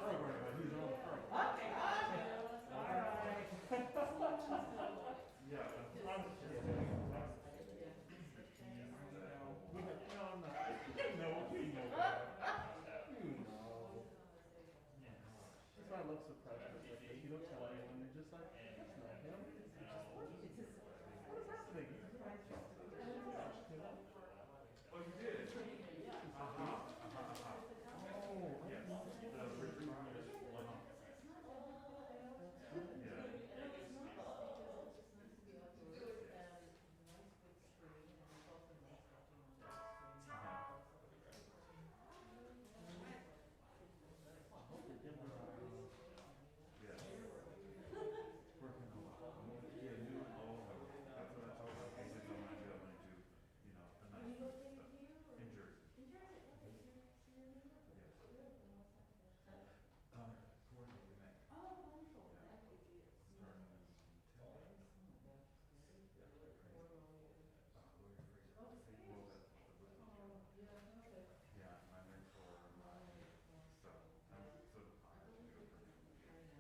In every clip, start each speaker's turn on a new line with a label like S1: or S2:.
S1: program, but he's on the program.
S2: Okay, okay.
S1: All right. Yeah, I'm just kidding. We have, no, I'm not. No, you know that. You know. That's why I love surprises. Like, if you don't tell anyone, you're just like, that's not him. It's just, what is happening? You know?
S3: Oh, you did?
S1: Oh,
S3: Yes. The retreat is one. Yeah. Yeah. Working a lot. Yeah, new. Oh, that's what I told her. I was like, I'm gonna do, you know, a nice stuff in Jersey. Yes. Coordinating with Meg. Starting in 10 days. Yeah, they're crazy. Lawyer free. Well, that's the wisdom. Yeah, my mentor, my stuff. I'm so honored to do it for him.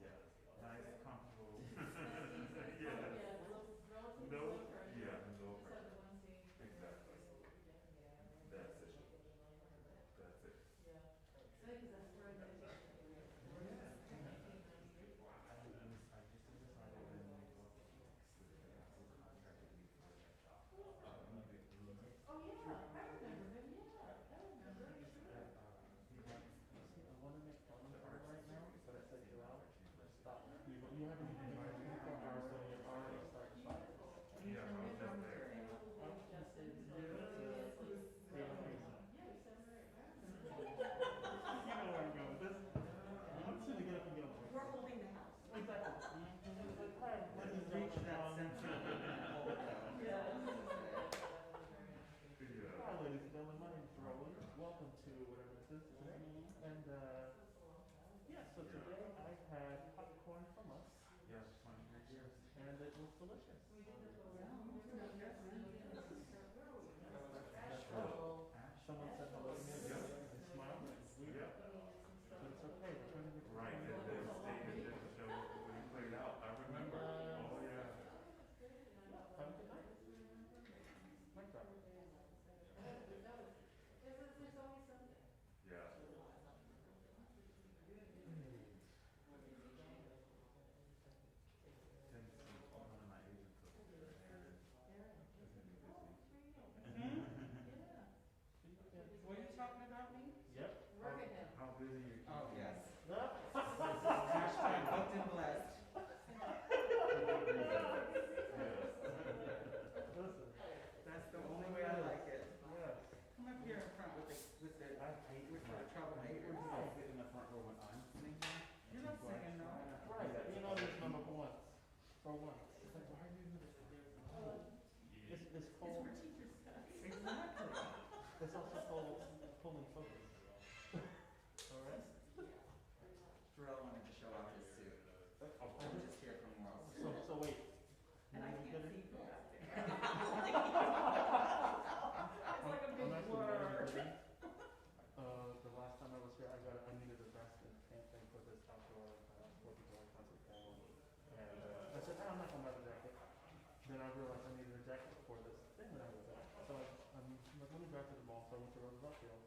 S3: Yeah. Nice, comfortable. Yeah. No. Yeah, no pressure. Exactly. That's it. That's it. I just decided when we both who contracted me for that job. Music room.
S2: Oh, yeah, I remember him, yeah, I remember.
S1: I want to make fun of her right now, but I said to her, stop. You haven't even invited me for hours, so you're already starting to fight.
S3: Yeah, I was just there.
S1: You know where I'm going with this. I'm just gonna get up and get on.
S2: We're holding the house.
S1: Exactly. Let's reach that center.
S3: Yeah.
S1: Hi, ladies and gentlemen, my name is Roland. Welcome to whatever this is today. And yeah, so today I had popcorn from us.
S3: Yes, 23 years.
S1: And it was delicious. Someone said hello to me. I smiled. It's weird.
S3: Yeah.
S1: But it's okay. We're trying to get
S3: Right, and they stayed at the show when you played out. I remember. Oh, yeah.
S1: Have a good night. Mic drop.
S3: Yeah. Thanks to one of my agents over there, Aaron. He's gonna be busy.
S4: Were you talking about me?
S1: Yep.
S3: How busy you keep?
S4: Oh, yes.
S1: Yep.
S4: Hashtag booked and blessed.
S1: Listen.
S4: That's the only way I like it.
S1: Yes.
S4: Come up here in front with the
S1: I hate
S4: with the
S1: when
S4: troublemakers.
S1: I sit in the front row when I'm singing.
S4: You're not singing, no?
S1: Right. You know this number one. For once. It's like, why are you doing this? It's called.
S4: It's for teachers.
S1: Exactly. It's also called pulling focus. Alright?
S4: Terrell wanted to show off his suit. I'm just here from World.
S1: So wait.
S2: And I
S1: You
S2: can't
S1: gonna-
S2: see from back there.
S1: I'm
S2: like a big
S1: actually
S2: blur.
S1: really busy. The last time I was here, I needed a vest and pant thing for this outdoor, concert thing. And I said, I'm not gonna buy the jacket. Then I realized I needed a jacket for this thing that I was at. So I'm like, let me drive to the mall. So I went to Roosevelt Field.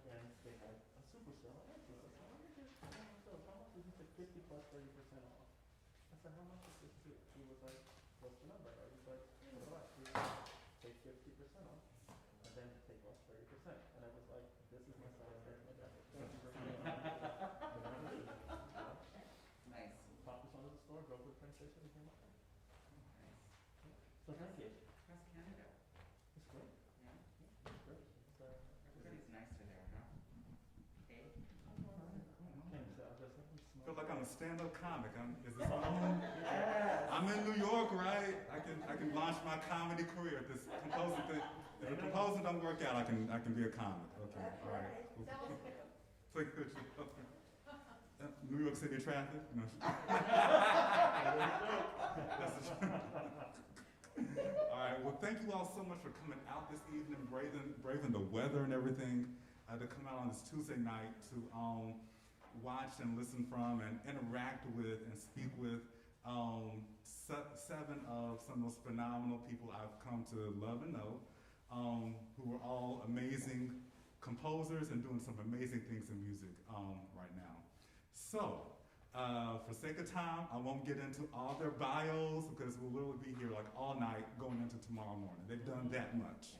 S1: And they had a super sale. I asked them, I said, how much is this? Like 50 plus 30% off. I said, how much is this suit? He was like, what's the number? I was like, what? He was like, take 50% off. And then take off 30%. And I was like, this is my size, there's my jacket. Thank you very much.
S4: Nice.
S1: Pop this onto the store, go to the train station, and came up.
S4: Nice.
S1: So thank you.
S4: How's Canada?
S1: It's great.
S4: Yeah.
S1: It's great. It's,
S4: Everybody's nicer there, huh? Hey.
S1: thanks, I just
S3: I feel like I'm a stand-up comic. Is this on? I'm in New York, right? I can launch my comedy career. This composing thing, if the composing don't work out, I can be a comic. Okay, all right. Take a picture. New York City traffic. No. That's a All right, well, thank you all so much for coming out this evening, braving the weather and everything, to come out on this Tuesday night to watch and listen from and interact with and speak with seven of some of those phenomenal people I've come to love and know, who are all amazing composers and doing some amazing things in music right now. So, for sake of time, I won't get into all their bios because we'll literally be here like all night going into tomorrow morning. They've done that much.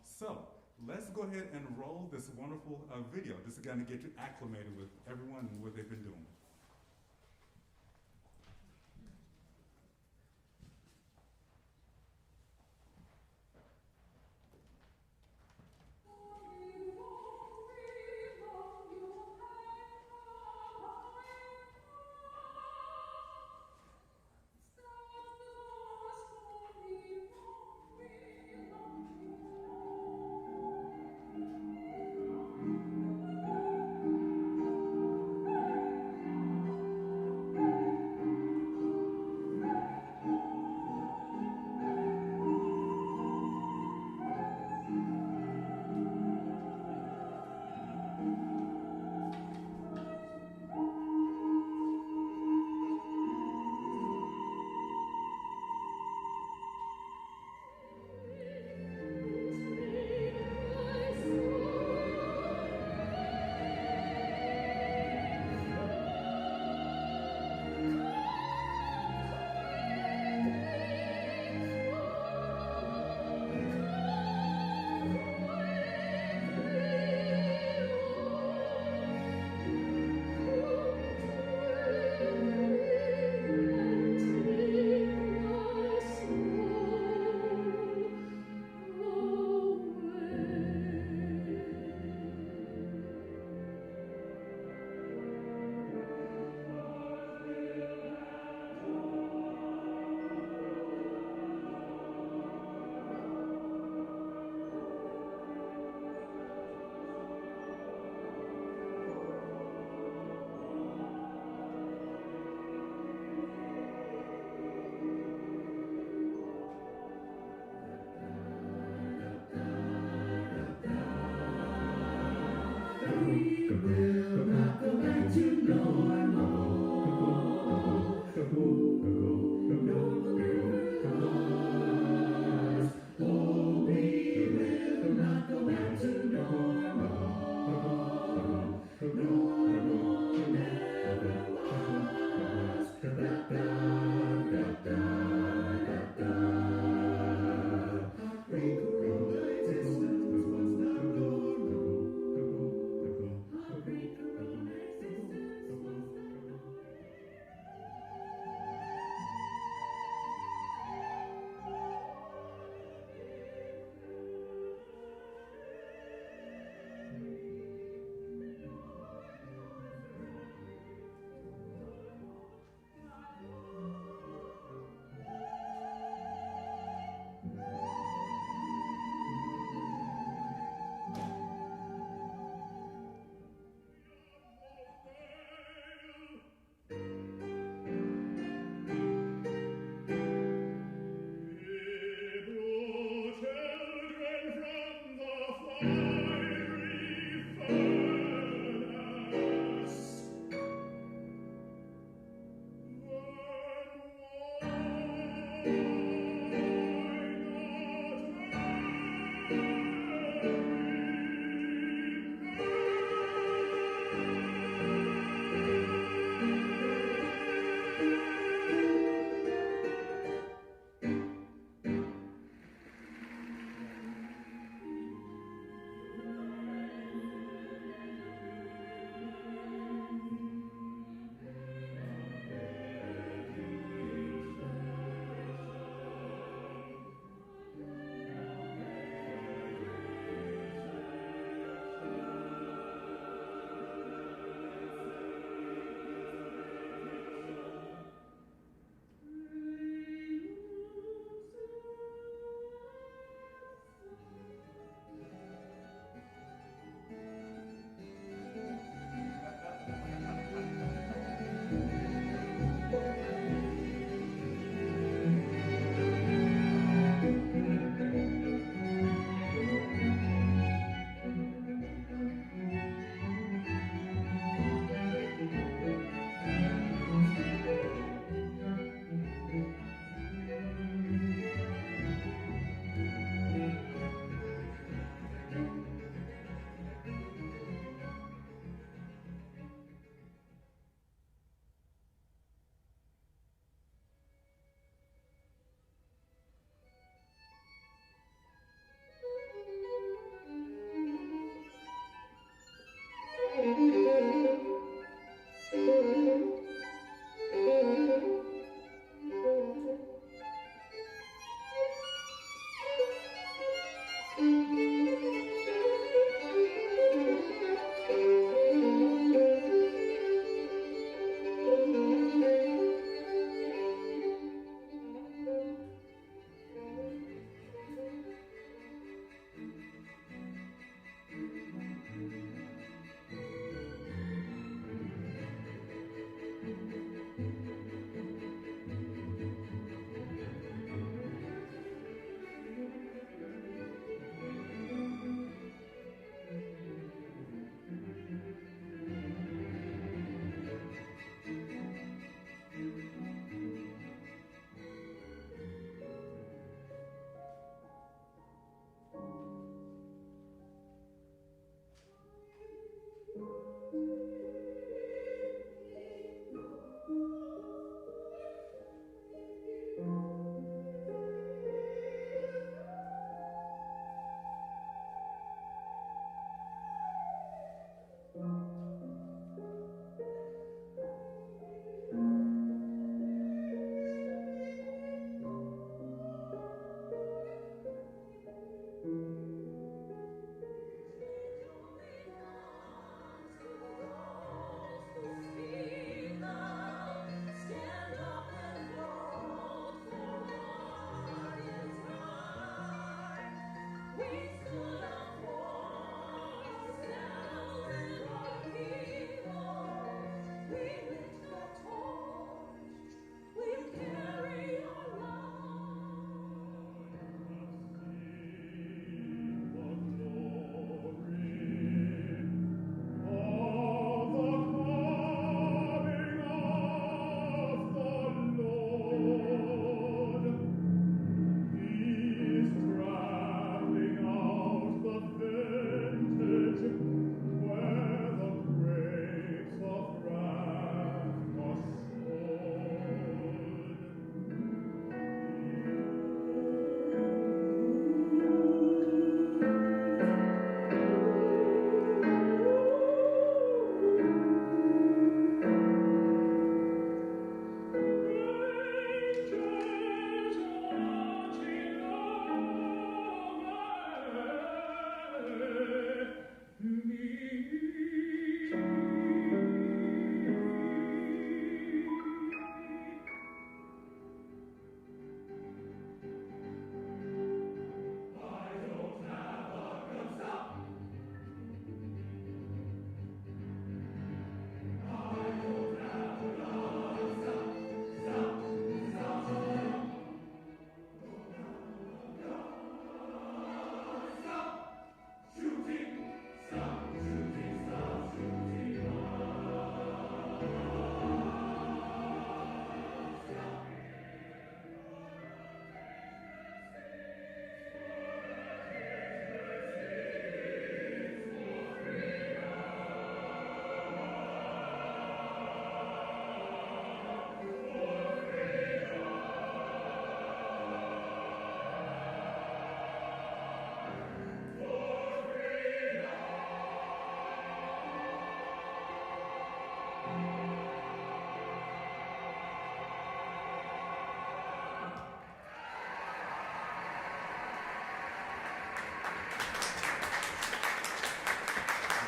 S3: So, let's go ahead and roll this wonderful video. Just again to get you acclimated with everyone and what they've been doing.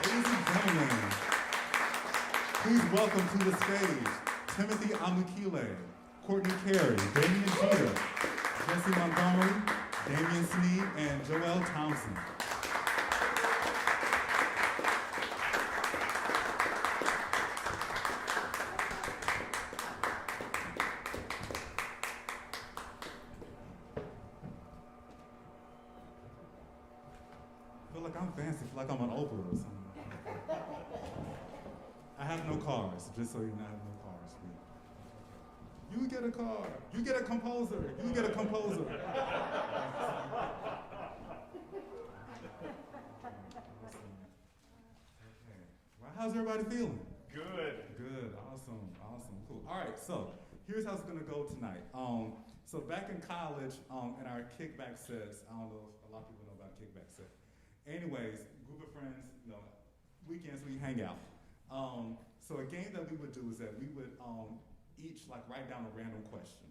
S3: Ladies and gentlemen, please welcome to the stage Timothy Amukile, Courtney Carey, Damian Jeter, Jesse Montgomery, Damian Sneed, and Joel Thompson. I feel like I'm fancy, I feel like I'm on Oprah or something. I have no cars, just so you know, I have no cars. You get a car, you get a composer, you get a composer. Okay. Well, how's everybody feeling?
S5: Good.
S3: Good, awesome, cool. All right, so here's how it's gonna go tonight. So back in college, in our kickback sets, I don't know if a lot of people know about kickback set. Anyways, group of friends, weekends we hang out. So a game that we would do is that we would each write down a random question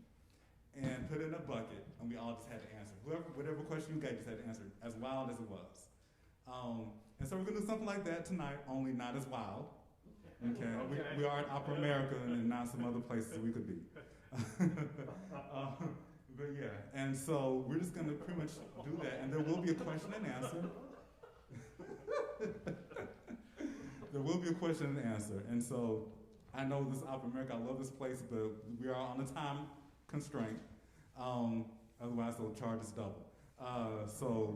S3: and put it in a bucket, and we all just had to answer. Whatever question you got, just had to answer, as wild as it was. And so we're gonna do something like that tonight, only not as wild. Okay. We are at Opera America and not some other places we could be. But yeah, and so we're just gonna pretty much do that, and there will be a question and answer. There will be a question and answer, and so I know this is Opera America. I love this place, but we are on a time constraint. Otherwise, they'll charge us double. So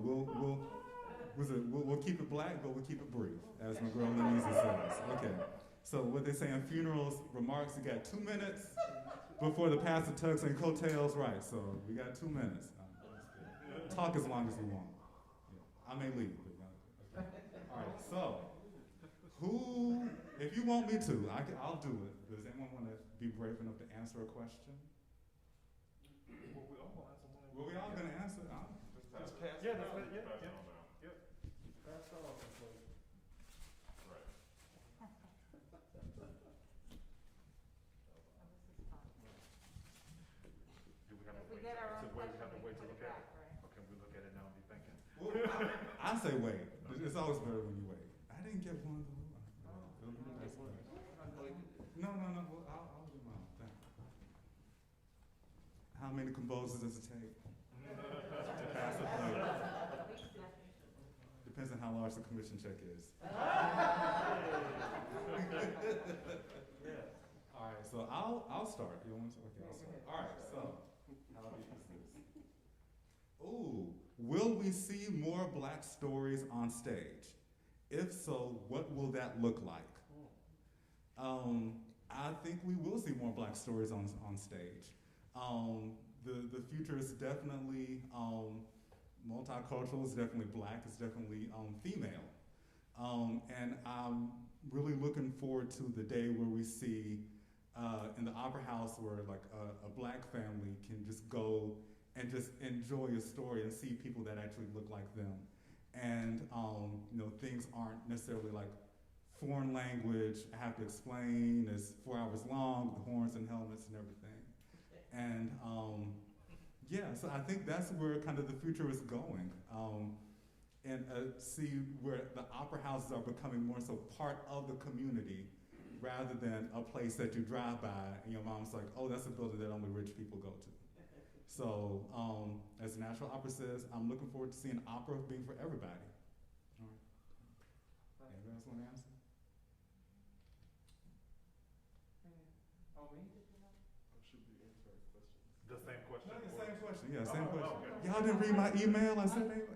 S3: we'll keep it black, but we'll keep it brief, as my girl Lenise says. Okay. So what they say in funerals, remarks, you got 2 minutes before the pastor tugs and coattails, right? So we got 2 minutes. Talk as long as you want. Yeah. I may leave. But all right. So if you want me to, I'll do it. Does anyone want to be brave enough to answer a question?
S5: Well, we all gonna answer one.
S3: Well, we all gonna answer.
S5: Just pass.
S1: Yeah, that's right. Yeah.
S5: Yep.
S1: That's all.
S5: Right. Do we have to
S2: If we
S5: wait?
S2: get our own
S5: So wait, we have to
S2: question,
S5: wait
S2: we
S5: to
S2: put
S5: look
S2: it
S5: at it?
S2: back, right?
S5: Or can we look at it now and be thinking?
S3: Well, I say wait. It's always better when you wait. I didn't get one. No. Well, I'll do my own thing. How many composers does it take to pass a play? Depends on how large the commission check is. All right, so I'll start. You want to? Okay, I'll start. All right, so how deep is this? Ooh, will we see more Black stories on stage? If so, what will that look like? I think we will see more Black stories on stage. The future is definitely multicultural, it's definitely Black, it's definitely female. And I'm really looking forward to the day where we see in the Opera House where a Black family can just go and just enjoy a story and see people that actually look like them. And things aren't necessarily foreign language, I have to explain, it's 4 hours long, with horns and helmets and everything. And so I think that's where kind of the future is going. And see where the opera houses are becoming more so part of the community rather than a place that you drive by and your mom's like, oh, that's a building that only rich people go to. So as the National Opera says, I'm looking forward to seeing opera being for everybody. All right. Anybody else want to answer?
S1: Oh, me?
S5: Should be answering questions. The same question.
S3: No, the same question. Yeah, same
S5: Oh,
S3: question.
S5: okay.
S3: Y'all didn't read my email? I said
S2: Is this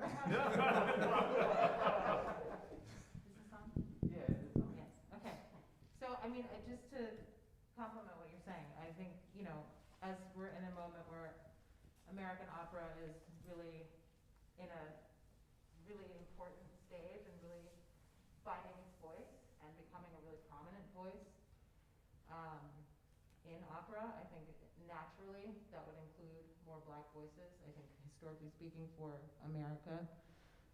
S2: on?
S1: Yeah, it is.
S2: Yes, okay. So, just to complement what you're saying, I think, as we're in a moment where American opera is really in a really important stage and really finding its voice and becoming a really prominent voice in opera, I think naturally that would include more Black voices. I think historically speaking for America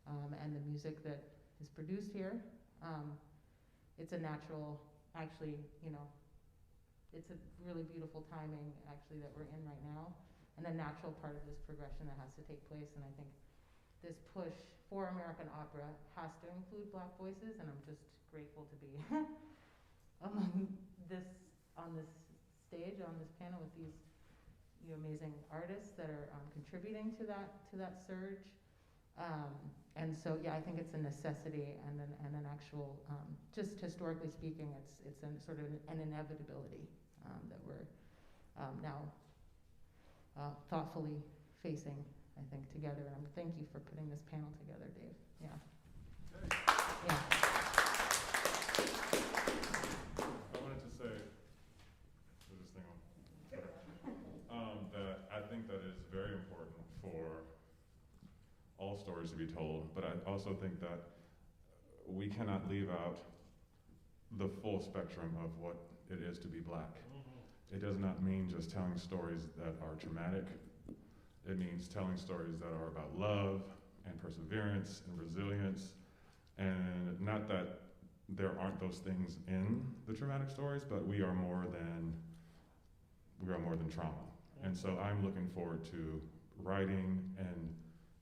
S2: and the music that is produced here, it's a natural, actually, it's a really beautiful timing actually that we're in right now, and a natural part of this progression that has to take place. And I think this push for American opera has to include Black voices, and I'm just grateful to be among on this stage, on this panel with these amazing artists that are contributing to that surge. And so, yeah, I think it's a necessity and an actual, just historically speaking, it's sort of an inevitability that we're now thoughtfully facing, I think, together. And thank you for putting this panel together, Dave. Yeah. Yeah.
S5: I wanted to say, there's this thing on Twitter, that I think that is very important for all stories to be told, but I also think that we cannot leave out the full spectrum of what it is to be Black. It does not mean just telling stories that are traumatic. It means telling stories that are about love and perseverance and resilience, and not that there aren't those things in the traumatic stories, but we are more than trauma. And so I'm looking forward to writing and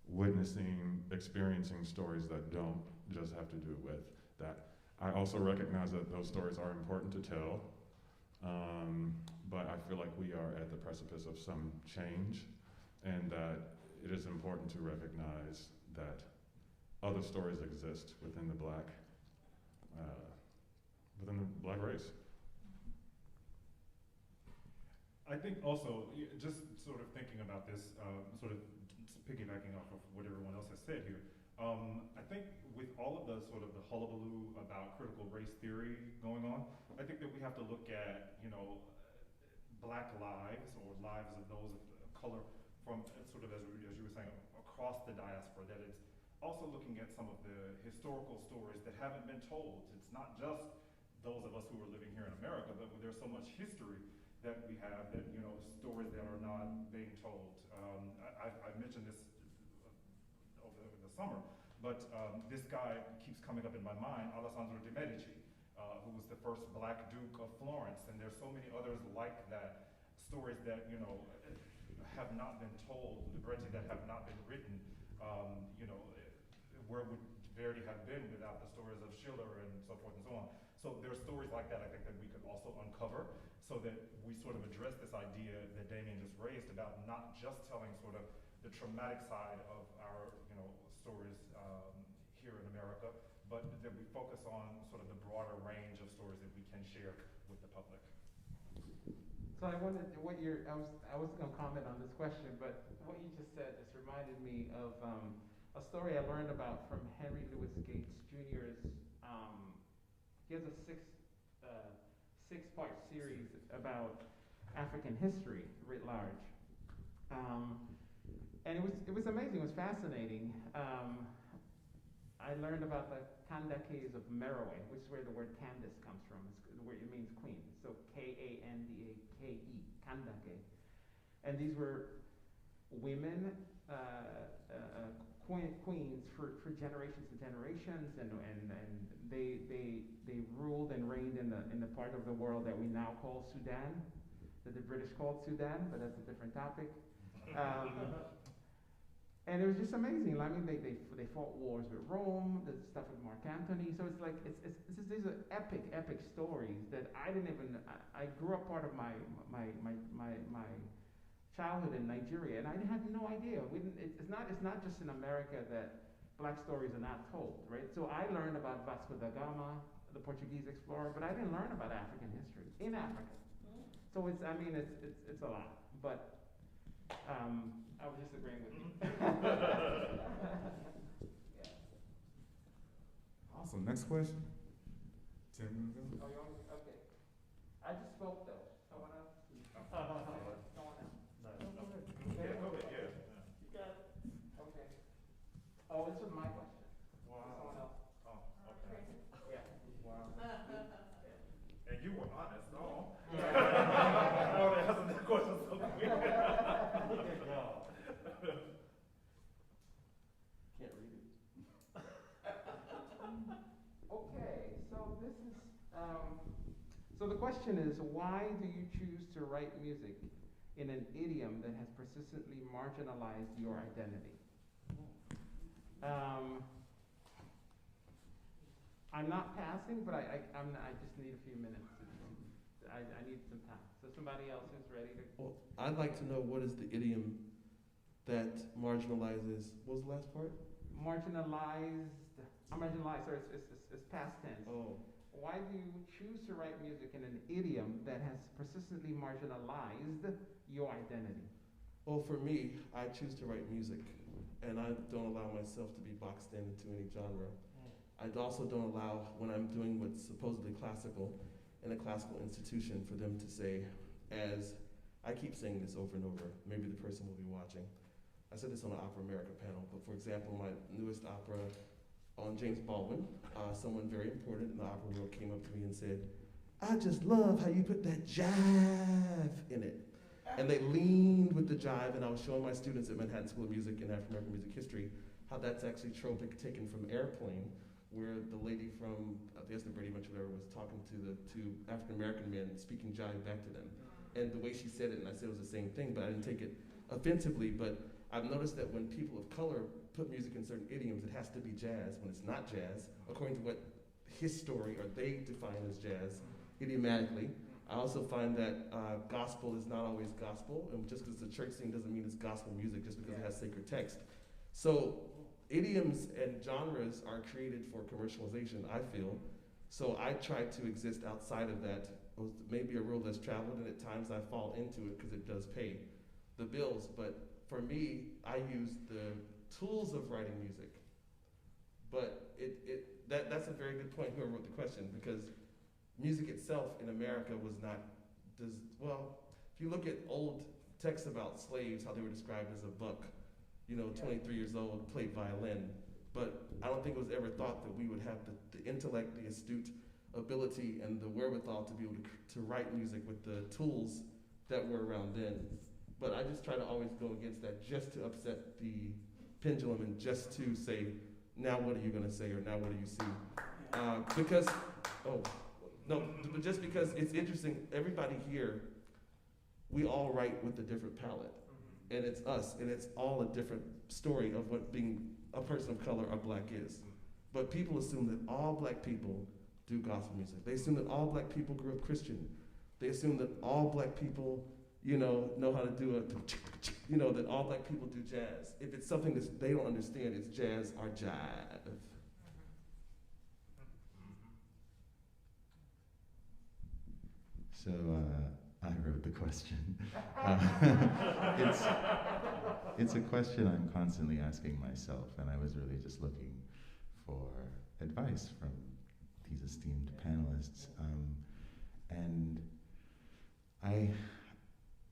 S5: witnessing, experiencing stories that don't just have to do with that. I also recognize that those stories are important to tell, but I feel like we are at the precipice of some change, and that it is important to recognize that other stories exist within the Black race.
S6: I think also, just sort of thinking about this, sort of piggybacking off of what everyone else has said here, I think with all of the sort of the hullabaloo about critical race theory going on, I think that we have to look at, Black lives or lives of those of color from sort of, as you were saying, across the diaspora, that it's also looking at some of the historical stories that haven't been told. It's not just those of us who are living here in America, but there's so much history that we have that, stories that are not being told. I mentioned this over the summer, but this guy keeps coming up in my mind, Alessandro De Medici, who was the first Black Duke of Florence, and there's so many others like that, stories that, have not been told, libretti that have not been written. Where would Verdi have been without the stories of Schiller and so forth and so on? So there are stories like that I think that we could also uncover, so that we sort of address this idea that Damien just raised about not just telling sort of the traumatic side of our, stories here in America, but that we focus on sort of the broader range of stories that we can share with the public.
S7: So I wondered I was going to comment on this question, but what you just said just reminded me of a story I learned about from Henry Louis Gates Jr.'s. He has a six-part series about African history writ large, and it was amazing. It was fascinating. I learned about the Kandakes of Merowe, which is where the word Candace comes from. It means queen. So Kandake. Kandake. And these were women, queens for generations and generations, and they ruled and reigned in the part of the world that we now call Sudan, that the British called Sudan, but that's a different topic. And it was just amazing. I mean, they fought wars with Rome, the stuff with Mark Antony. So it's like these are epic stories that I didn't even. I grew up part of my childhood in Nigeria, and I had no idea. It's not just in America that Black stories are not told, right? So I learned about Vasco da Gama, the Portuguese explorer, but I didn't learn about African history in Africa. So it's a lot, but. I was just agreeing with you. Yeah.
S3: Awesome. Next question. 10 minutes ago.
S7: Oh, you want me? Okay. I just spoke though. Someone else? Someone else.
S5: No, go ahead, yeah.
S7: You got it. Okay. Oh, this was my question.
S5: Wow.
S7: Someone else.
S5: Oh, okay.
S7: Yeah. Wow.
S5: And you were honest, no?
S7: Yeah.
S5: Oh, that hasn't been question so quick.
S1: Can't read it.
S7: Okay, so this is, so the question is, why do you choose to write music in an idiom that has persistently marginalized your identity? I'm not passing, but I just need a few minutes. I need some time. So somebody else is ready to.
S8: Well, I'd like to know what is the idiom that marginalizes, what was the last part?
S7: Marginalized, sorry, it's past tense.
S8: Oh,
S7: Why do you choose to write music in an idiom that has persistently marginalized your identity?
S8: well, for me, I choose to write music, and I don't allow myself to be boxed into any genre. I also don't allow, when I'm doing what's supposedly classical in a classical institution, for them to say, as I keep saying this over and over, maybe the person will be watching. I said this on the Opera America panel, but for example, my newest opera on James Baldwin, someone very important in the opera world came up to me and said, I just love how you put that jive in it. And they leaned with the jive, and I was showing my students at Manhattan School of Music and African American Music History how that's actually tropic taken from Airplane, where the lady from, I guess the Brady Bunch or whatever, was talking to the two African American men, speaking jive back to them. And the way she said it, and I said it was the same thing, but I didn't take it offensively, but I've noticed that when people of color put music in certain idioms, it has to be jazz when it's not jazz, according to what his story or they define as jazz, idiomatically. I also find that gospel is not always gospel, and just because it's a church scene doesn't mean it's gospel music just because it has sacred text. So idioms and genres are created for commercialization, I feel. So I try to exist outside of that. Maybe a road less traveled, and at times I fall into it because it does pay the bills. But for me, I use the tools of writing music. But that's a very good point, whoever wrote the question, because music itself in America was not, if you look at old texts about slaves, how they were described as a buck, 23 years old, played violin. But I don't think it was ever thought that we would have the intellect, the astute ability, and the wherewithal to be able to write music with the tools that were around then. But I just try to always go against that, just to upset the pendulum and just to say, now what are you going to say, or now what do you see? But just because it's interesting, everybody here, we all write with a different palette. And it's us, and it's all a different story of what being a person of color or black is. But people assume that all black people do gospel music. They assume that all black people grew up Christian. They assume that all black people, know how to do that all black people do jazz. If it's something that they don't understand, it's jazz or jive.
S9: So I wrote the question. It's a question I'm constantly asking myself, and I was really just looking for advice from these esteemed panelists. And I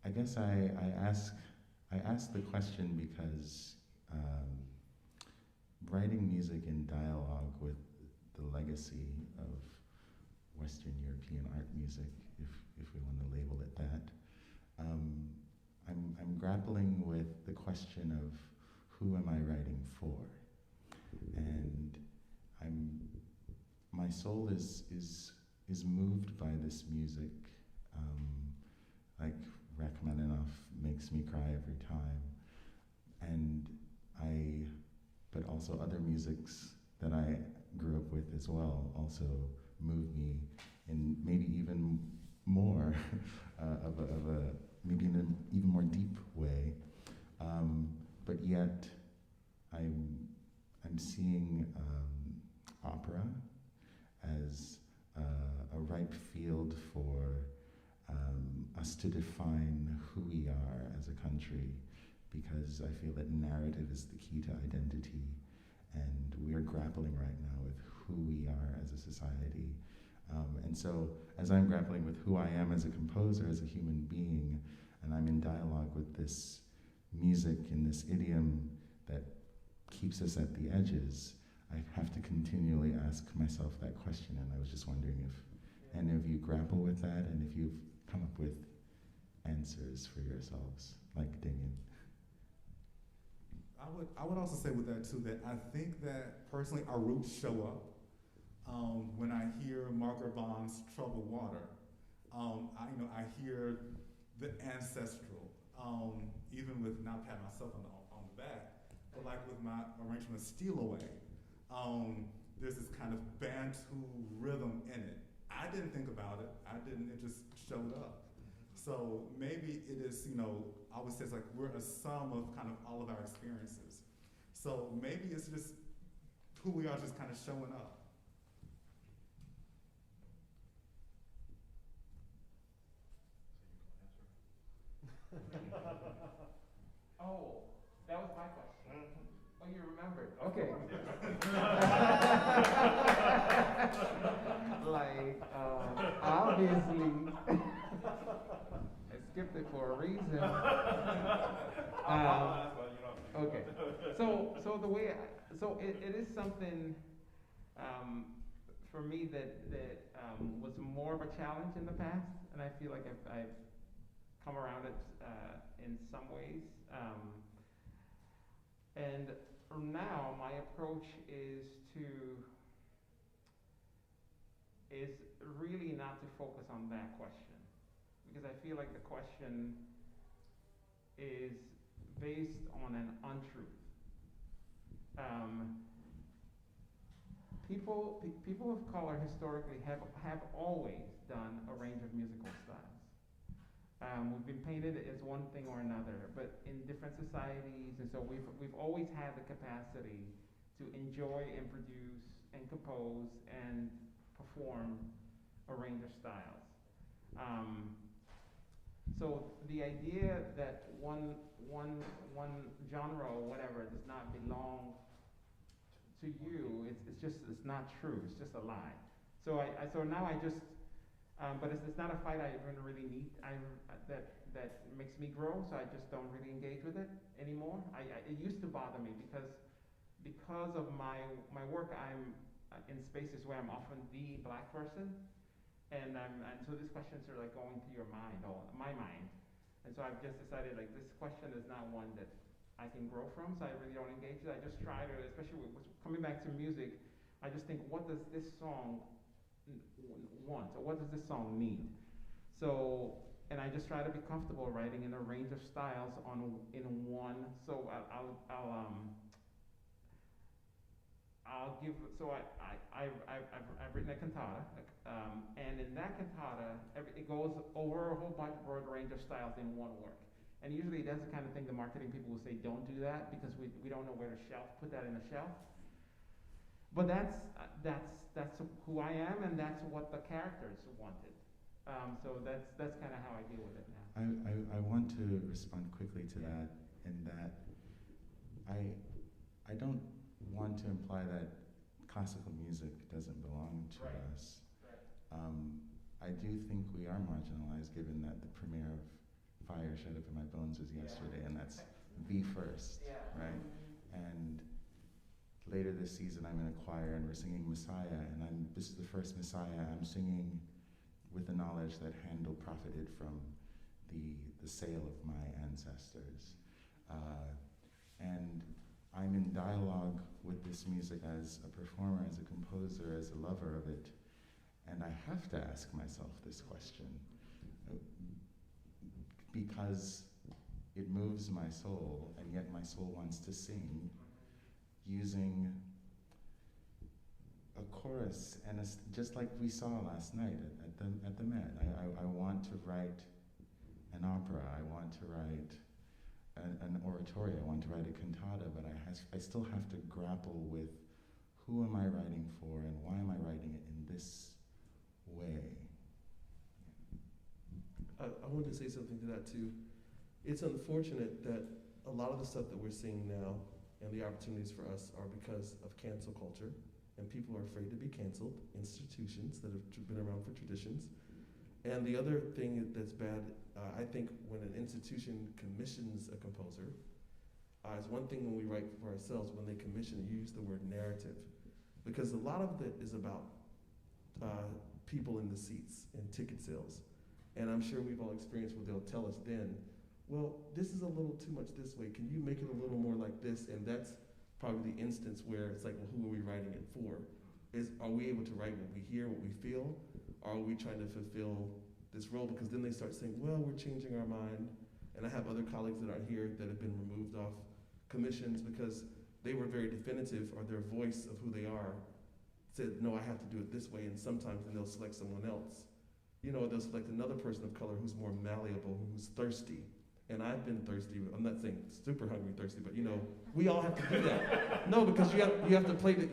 S9: guess I ask the question because writing music in dialogue with the legacy of Western European art music, if we want to label it that, I'm grappling with the question of who am I writing for, and my soul is moved by this music, like Rachmaninoff makes me cry every time, but also other musics that I grew up with as well also move me in maybe even more maybe in an even more deep way, but yet I'm seeing opera as a ripe field for us to define who we are as a country, because I feel that narrative is the key to identity, and we are grappling right now with who we are as a society. And so as I'm grappling with who I am as a composer, as a human being, and I'm in dialogue with this music in this idiom that keeps us at the edges, I have to continually ask myself that question, and I was just wondering if any of you grapple with that, and if you've come up with answers for yourselves, like Damien.
S3: I would also say with that too, that I think that personally our roots show up. When I hear Margaret Bond's Troubled Water, I hear the ancestral, even with not patting myself on the back, but like with my arrangement of Steal Away, there's this kind of Bantu rhythm in it. I didn't think about it. It just showed up. So maybe it is, I always say it's like we're a sum of kind of all of our experiences. So maybe it's just who we are just kind of showing up.
S7: Oh, that was my question. Oh, you remembered. Okay. Obviously, I skipped it for a reason. Okay. So the way, it is something for me that was more of a challenge in the past, and I feel like I've come around it in some ways. And now my approach is really not to focus on that question, because I feel like the question is based on an untruth. People of color historically have always done a range of musical styles. We've been painted as one thing or another, but in different societies, and so we've always had the capacity to enjoy and produce and compose and perform a range of styles. So the idea that one genre or whatever does not belong to you, it's not true. It's just a lie. So now I just. But it's not a fight I even really need. That makes me grow, so I just don't really engage with it anymore. It used to bother me because of my work. I'm in spaces where I'm often the black person, and so these questions are like going through your mind, or my mind, and so I've just decided like this question is not one that I can grow from, so I really don't engage with it. I just try to, especially with coming back to music, I just think, what does this song want, or what does this song need? So, and I just try to be comfortable writing in a range of styles in one. So I'll give. So I've written a cantata, and in that cantata, it goes over a whole broad range of styles in one work. And usually that's the kind of thing the marketing people will say, don't do that, because we don't know where to put that in a shelf. But that's who I am, and that's what the characters wanted. So that's kind of how I deal with it now.
S9: I want to respond quickly to that, in that I don't want to imply that classical music doesn't belong to us. Right. I do think we are marginalized, given that the premiere of Fire Shed Up in My Bones was yesterday, and that's the first, right? And later this season, I'm in a choir, and we're singing Messiah, and this is the first Messiah I'm singing with the knowledge that Handel profited from the sale of my ancestors. And I'm in dialogue with this music as a performer, as a composer, as a lover of it, and I have to ask myself this question, because it moves my soul, and yet my soul wants to sing using a chorus, and just like we saw last night at the Met. I want to write an opera, I want to write an oratorio, I want to write a cantata, but I still have to grapple with who am I writing for, and why am I writing it in this way?
S8: I wanted to say something to that too. It's unfortunate that a lot of the stuff that we're seeing now and the opportunities for us are because of cancel culture, and people are afraid to be canceled, institutions that have been around for traditions. And the other thing that's bad, I think when an institution commissions a composer, is one thing when we write for ourselves, when they commission, you use the word narrative. Because a lot of it is about people in the seats and ticket sales. And I'm sure we've all experienced where they'll tell us then, well, this is a little too much this way. Can you make it a little more like this? And that's probably the instance where it's like, well, who are we writing it for? Are we able to write what we hear, what we feel? Or are we trying to fulfill this role? Because then they start saying, well, we're changing our mind. And I have other colleagues that aren't here that have been removed off commissions because they were very definitive, or their voice of who they are said, no, I have to do it this way, and sometimes then they'll select someone else. You know, they'll select another person of color who's more malleable, who's thirsty. And I've been thirsty. I'm not saying super hungry thirsty, but you know, we all have to do that. No, because you have to play the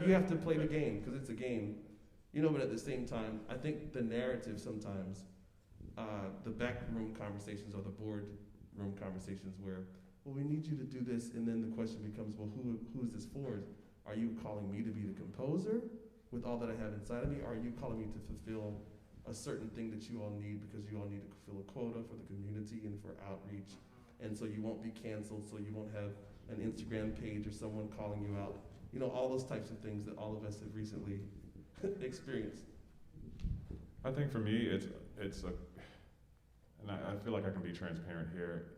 S8: game, because it's a game. You know, but at the same time, I think the narrative sometimes, the backroom conversations or the boardroom conversations where, well, we need you to do this, and then the question becomes, well, who is this for? Are you calling me to be the composer with all that I have inside of me, or are you calling me to fulfill a certain thing that you all need because you all need to fulfill a quota for the community and for outreach, and so you won't be canceled, so you won't have an Instagram page or someone calling you out. You know, all those types of things that all of us have recently experienced.
S5: I think for me, it's a, and I feel like I can be transparent here.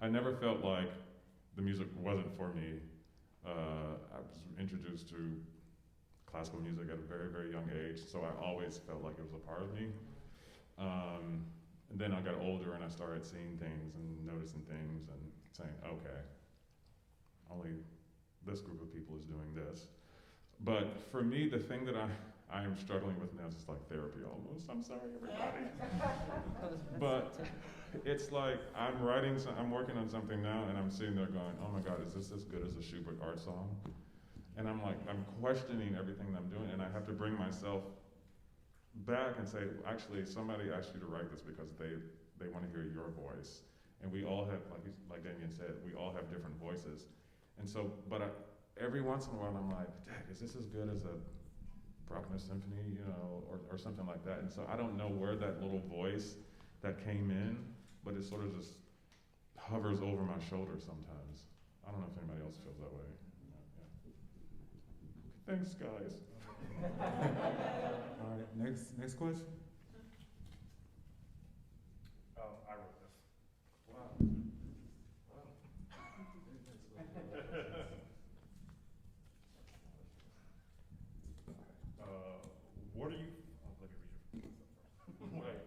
S5: I never felt like the music wasn't for me. I was introduced to classical music at a very, very young age, so I always felt like it was a part of me. And then I got older and I started seeing things and noticing things and saying, okay, only this group of people is doing this. But for me, the thing that I am struggling with now is just like therapy almost. I'm sorry, everybody. But it's like I'm working on something now, and I'm sitting there going, oh my God, is this as good as a Schubert art song? And I'm like, I'm questioning everything that I'm doing, and I have to bring myself back and say, actually, somebody asked you to write this because they want to hear your voice. And we all have, like Damien said, we all have different voices. And so, every once in a while I'm like, Dad, is this as good as a Bruckner symphony, you know, or something like that? And so I don't know where that little voice that came in, but it sort of just hovers over my shoulder sometimes. I don't know if anybody else feels that way. Thanks, guys.
S3: All right, next question.
S6: I wrote this.
S8: Wow.
S6: What are you? Oh, let me read it first.
S8: Right.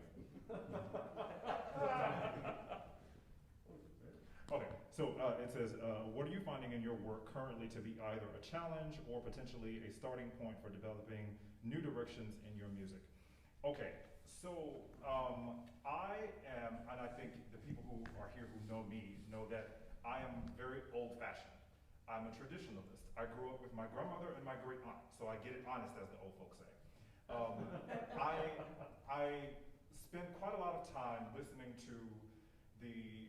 S6: Okay, so it says, what are you finding in your work currently to be either a challenge or potentially a starting point for developing new directions in your music? Okay, so I am, and I think the people who are here who know me know that I am very old-fashioned. I'm a traditionalist. I grew up with my grandmother and my great aunt, so I get it honest, as the old folks say. I spend quite a lot of time listening to the,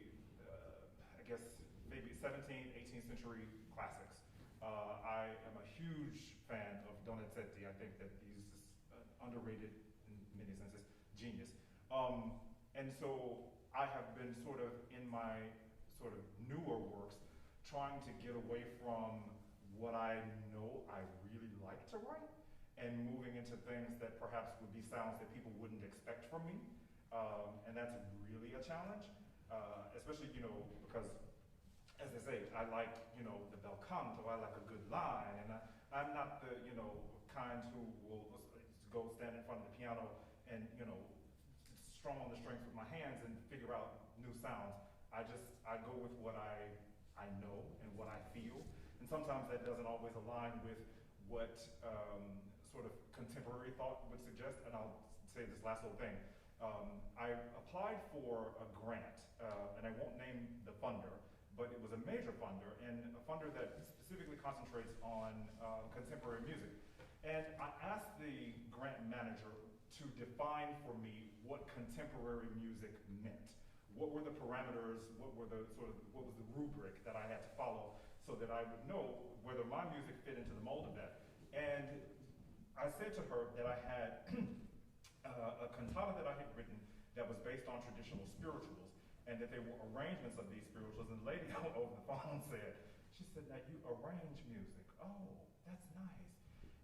S6: I guess, maybe 17th, 18th century classics. I am a huge fan of Donizetti. I think that he's underrated in many senses, genius. And so I have been sort of in my sort of newer works trying to get away from what I know I really like to write and moving into things that perhaps would be sounds that people wouldn't expect from me. And that's really a challenge, especially, you know, because as I say, I like, you know, the bel canto, I like a good line, and I'm not the, you know, kind who will go stand in front of the piano and, you know, strum on the strings with my hands and figure out new sounds. I go with what I know and what I feel, and sometimes that doesn't always align with what sort of contemporary thought would suggest. And I'll say this last little thing. I applied for a grant, and I won't name the funder, but it was a major funder, and a funder that specifically concentrates on contemporary music. And I asked the grant manager to define for me what contemporary music meant. What were the parameters, what was the rubric that I had to follow so that I would know whether my music fit into the mold of that. And I said to her that I had a cantata that I had written that was based on traditional spirituals, and that they were arrangements of these spirituals. And the lady over the phone said, she said, now you arrange music. Oh, that's nice.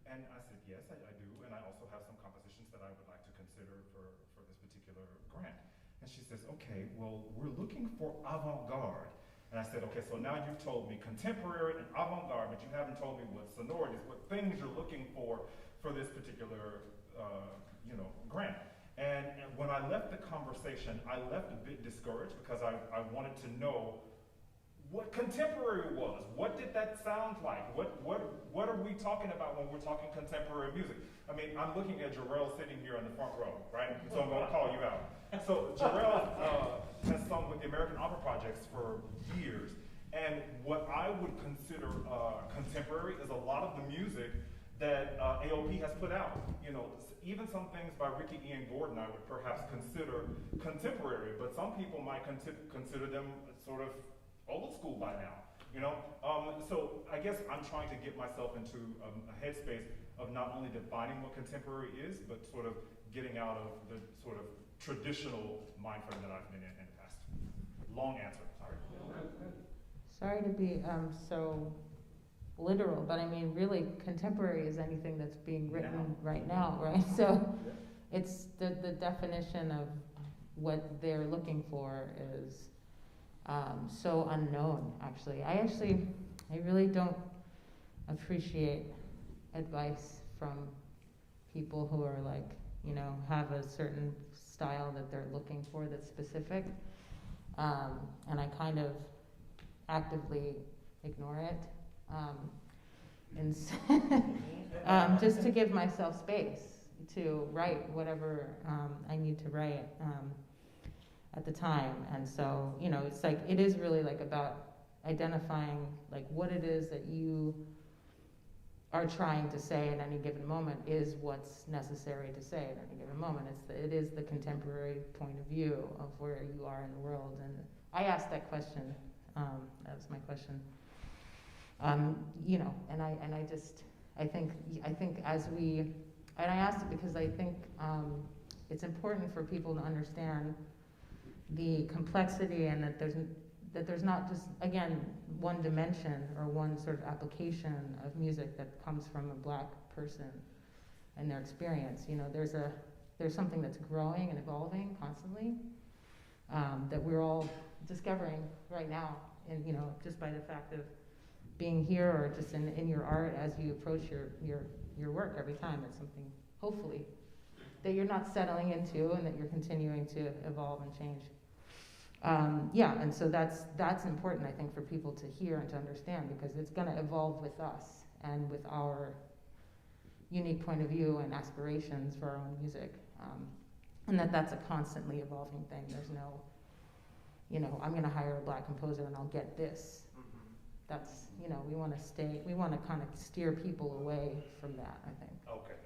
S6: And I said, yes, I do, and I also have some compositions that I would like to consider for this particular grant. And she says, okay, well, we're looking for avant-garde. And I said, okay, so now you've told me contemporary and avant-garde, but you haven't told me what sonorities, what things you're looking for this particular, grant. And when I left the conversation, I left a bit discouraged because I wanted to know what contemporary was. What did that sound like? What are we talking about when we're talking contemporary music? I mean, I'm looking at Jarrell sitting here in the front row, right? So I'm going to call you out. So Jarrell has sung with the American Opera Projects for years. And what I would consider contemporary is a lot of the music that AOP has put out. You know, even some things by Ricky Ian Gordon I would perhaps consider contemporary, but some people might consider them sort of old school by now. You know, so I guess I'm trying to get myself into a headspace of not only defining what contemporary is, but sort of getting out of the sort of traditional mind frame that I've been in the past. Long answer, sorry.
S2: Sorry to be so literal, but I mean, really, contemporary is anything that's being written right now, right? So it's the definition of what they're looking for is so unknown, actually. I really don't appreciate advice from people who are like, you know, have a certain style that they're looking for that's specific. And I kind of actively ignore it. And just to give myself space to write whatever I need to write at the time. And so, you know, it's like, it is really like about identifying like what it is that you are trying to say at any given moment is what's necessary to say at any given moment. It is the contemporary point of view of where you are in the world. And I asked that question. That was my question. You know, and I think as we, and I asked it because I think it's important for people to understand the complexity and that there's not just, again, one dimension or one sort of application of music that comes from a Black person and their experience. You know, there's something that's growing and evolving constantly that we're all discovering right now, and you know, just by the fact of being here or just in your art as you approach your work every time. It's something, hopefully, that you're not settling into and that you're continuing to evolve and change. Yeah, and so that's important, I think, for people to hear and to understand, because it's going to evolve with us and with our unique point of view and aspirations for our own music, and that's a constantly evolving thing. There's no, you know, I'm going to hire a Black composer and I'll get this. That's, you know, we want to kind of steer people away from that, I think.
S6: Okay.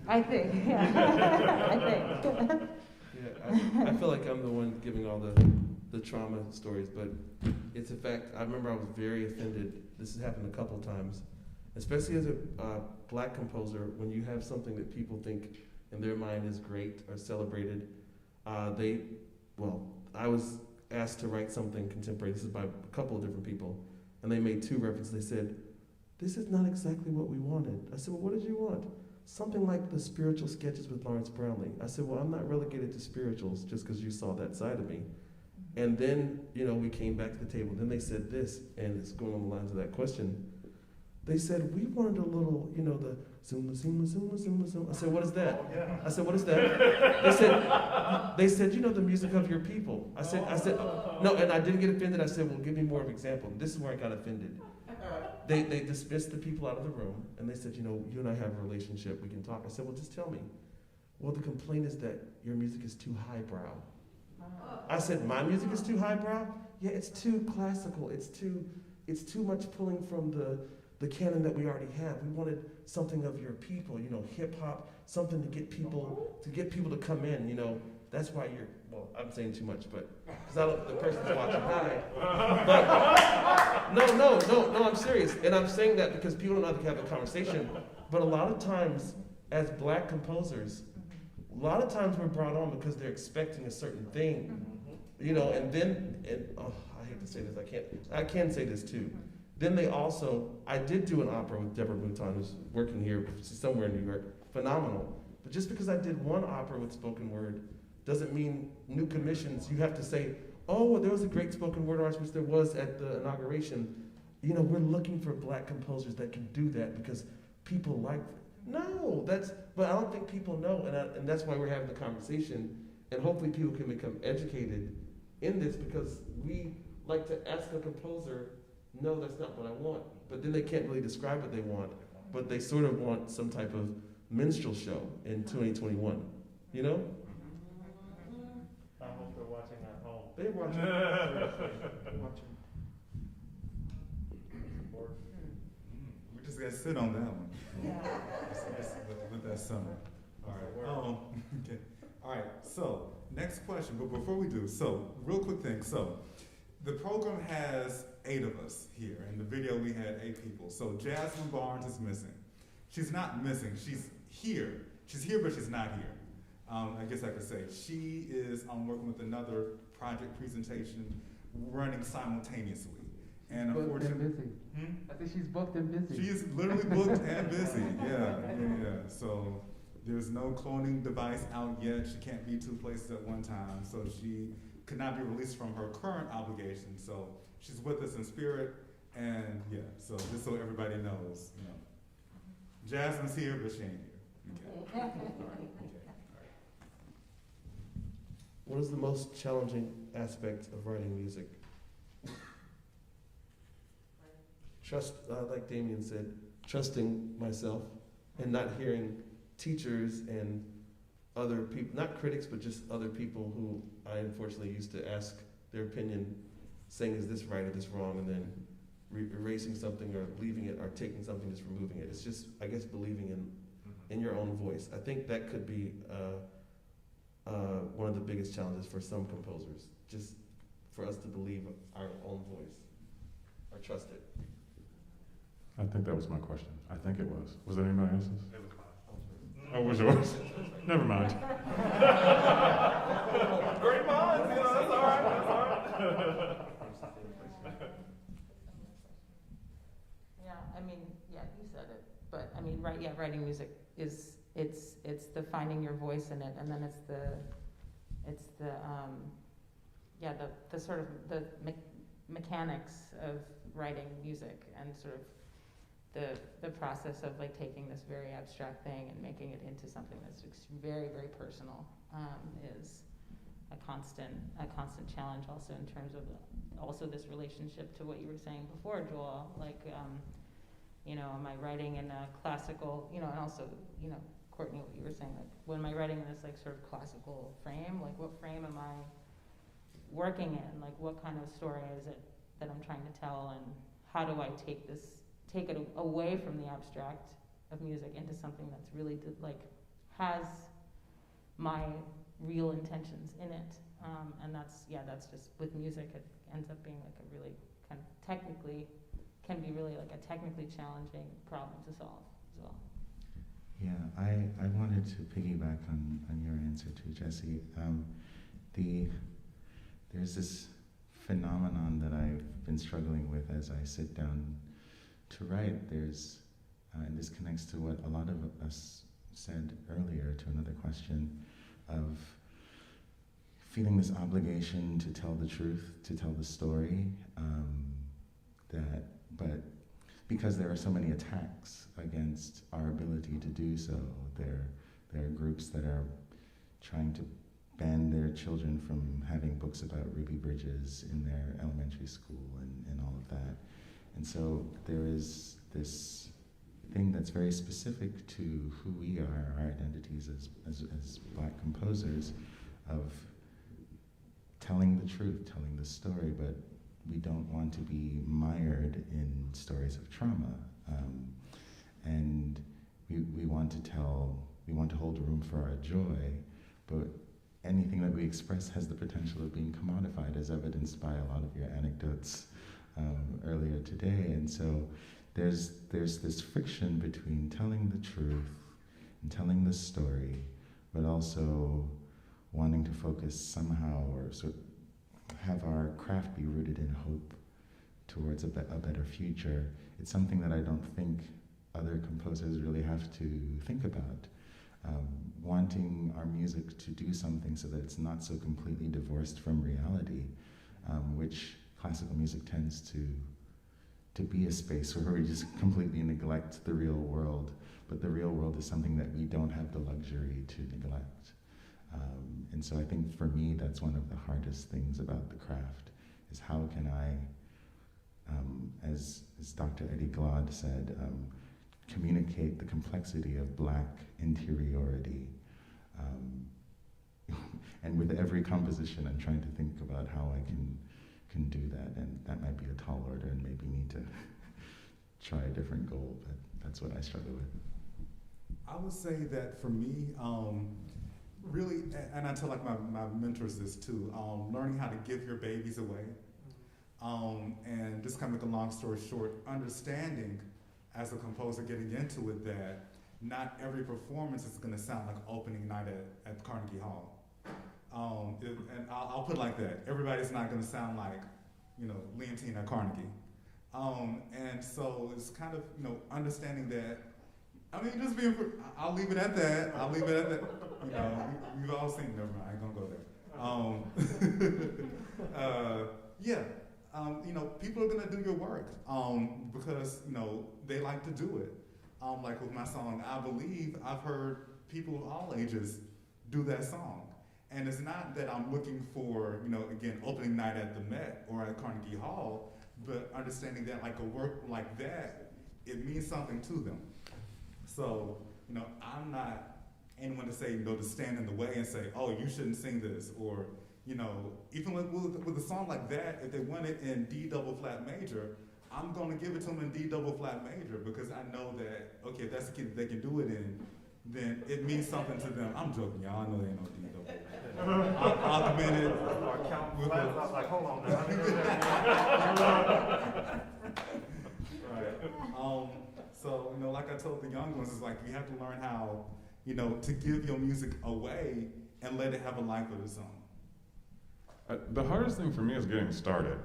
S2: I think, yeah. I think.
S8: Yeah, I feel like I'm the one giving all the trauma stories, but it's a fact. I remember I was very offended. This has happened a couple times, especially as a Black composer. When you have something that people think in their mind is great or celebrated, I was asked to write something contemporary. This is by a couple of different people, and they made two references. They said, "This is not exactly what we wanted." I said, "Well, what did you want?" "Something like the spiritual sketches with Lawrence Brownlee." I said, "Well, I'm not relegated to spirituals just because you saw that side of me." And then, you know, we came back to the table. Then they said this, and it's going on the lines of that question. They said, "We wanted a little, you know, the zoom, zoom, zoom, zoom, zoom." I said, "What is that?"
S6: Oh, yeah.
S8: I said, "What is that?" They said, "You know, the music of your people." I said, no, and I didn't get offended. I said, "Well, give me more of an example." This is where I got offended. They dismissed the people out of the room, and they said, "You know, you and I have a relationship. We can talk." I said, "Well, just tell me." "Well, the complaint is that your music is too highbrow." I said, "My music is too highbrow?" "Yeah, it's too classical. It's too much pulling from the canon that we already have. We wanted something of your people, you know, hip hop, something to get people to come in, you know. That's why you're, well, I'm saying too much, but because the person's watching. Hi. But no, I'm serious, and I'm saying that because people don't know how to have a conversation. But a lot of times, as Black composers, a lot of times we're brought on because they're expecting a certain thing, you know. And I hate to say this, I can say this too. Then they also, I did do an opera with Deborah Mouton, who's working here somewhere in New York, phenomenal. But just because I did one opera with spoken word doesn't mean new commissions, you have to say, "Oh, well, there was a great spoken word artist," which there was at the inauguration. You know, we're looking for Black composers that can do that because people like it. No, but I don't think people know, and that's why we're having the conversation, and hopefully people can become educated in this, because like to ask a composer, no, that's not what I want. But then they can't really describe what they want, but they sort of want some type of minstrel show in 2021, you know?
S1: I hope they're watching at home.
S8: They're watching. They're watching.
S3: We just gotta sit on that one.
S2: Yeah.
S3: Let that summer. All right. Okay. All right. So next question, but before we do, so real quick thing. So the program has 8 of us here. In the video, we had 8 people. So Jasmine Barnes is missing. She's not missing. She's here. She's here, but she's not here. I guess I could say she is working with another project presentation, running simultaneously. And
S7: Booked and
S3: unfortunately,
S7: busy. I think she's booked and busy.
S3: she is literally booked and busy. Yeah. So there's no cloning device out yet. She can't be 2 places at one time. So she could not be released from her current obligation. So she's with us in spirit. And yeah, so just so everybody knows, Jasmine's here, but she ain't here. Okay. All right.
S8: What is the most challenging aspect of writing music? Trust, like Damien said, trusting myself and not hearing teachers and other people, not critics, but just other people who I unfortunately used to ask their opinion, saying, is this right or this wrong, and then erasing something or leaving it or taking something, just removing it. It's just, I guess, believing in your own voice. I think that could be one of the biggest challenges for some composers, just for us to believe our own voice or trust it.
S5: I think that was my question. I think it was. Was that anybody else's?
S6: It was mine.
S5: Oh, it was yours? Never mind.
S6: Great minds, that's all right, that's all right.
S2: Yeah, I mean, yeah, you said it, but I mean, writing music is, it's the finding your voice in it, and then it's the sort of the mechanics of writing music, and sort of the process of like taking this very abstract thing and making it into something that's very, very personal, is a constant challenge, also in terms of also this relationship to what you were saying before, Joel, like, am I writing in a classical, and also, Courtney, what you were saying, like, when am I writing in this like sort of classical frame, like what frame am I working in, like what kind of story is it that I'm trying to tell, and how do I take it away from the abstract of music into something that's really has my real intentions in it, and that's just with music, it ends up being like a really kind of can be really like a technically challenging problem to solve as well.
S9: Yeah, I wanted to piggyback on your answer too, Jesse. There's this phenomenon that I've been struggling with as I sit down to write. There's, and this connects to what a lot of us said earlier to another question, of feeling this obligation to tell the truth, to tell the story, but because there are so many attacks against our ability to do so, there are groups that are trying to ban their children from having books about Ruby Bridges in their elementary school and all of that. And so there is this thing that's very specific to who we are, our identities as Black composers, of telling the truth, telling the story, but we don't want to be mired in stories of trauma. And we want to hold room for our joy, but anything that we express has the potential of being commodified, as evidenced by a lot of your anecdotes earlier today. And so there's this friction between telling the truth and telling the story, but also wanting to focus somehow, or sort of have our craft be rooted in hope towards a better future. It's something that I don't think other composers really have to think about. Wanting our music to do something so that it's not so completely divorced from reality, which classical music tends to be a space where we just completely neglect the real world, but the real world is something that we don't have the luxury to neglect. And so I think for me, that's one of the hardest things about the craft, is how can I, as Dr. Eddie Glaude said, communicate the complexity of Black interiority. And with every composition, I'm trying to think about how I can do that, and that might be a tall order and maybe need to try a different goal, but that's what I struggle with.
S3: I would say that for me, really, and I tell like my mentors this too, learning how to give your babies away. And just kind of make a long story short, understanding as a composer getting into it that not every performance is gonna sound like opening night at Carnegie Hall. And I'll put it like that. Everybody's not gonna sound like, Leontine at Carnegie. And so it's kind of, understanding that, just being, I'll leave it at that. You've all seen, never mind, I ain't gonna go there. Yeah, people are gonna do your work, because, they like to do it. Like with my song, I Believe, I've heard people of all ages do that song. And it's not that I'm looking for, again, opening night at the Met or at Carnegie Hall, but understanding that like a work like that, it means something to them. So, I'm not anyone to say, to stand in the way and say, oh, you shouldn't sing this, or, even with a song like that, if they want it in D double flat major, I'm gonna give it to them in D double flat major because I know that, okay, if that's the key that they can do it in, then it means something to them. I'm joking, y'all, I know they ain't no D double. I'll augment it.
S1: Like, hold on now.
S3: Right. So, like I told the young ones, it's like you have to learn how, to give your music away and let it have a life of its own.
S5: The hardest thing for me is getting started.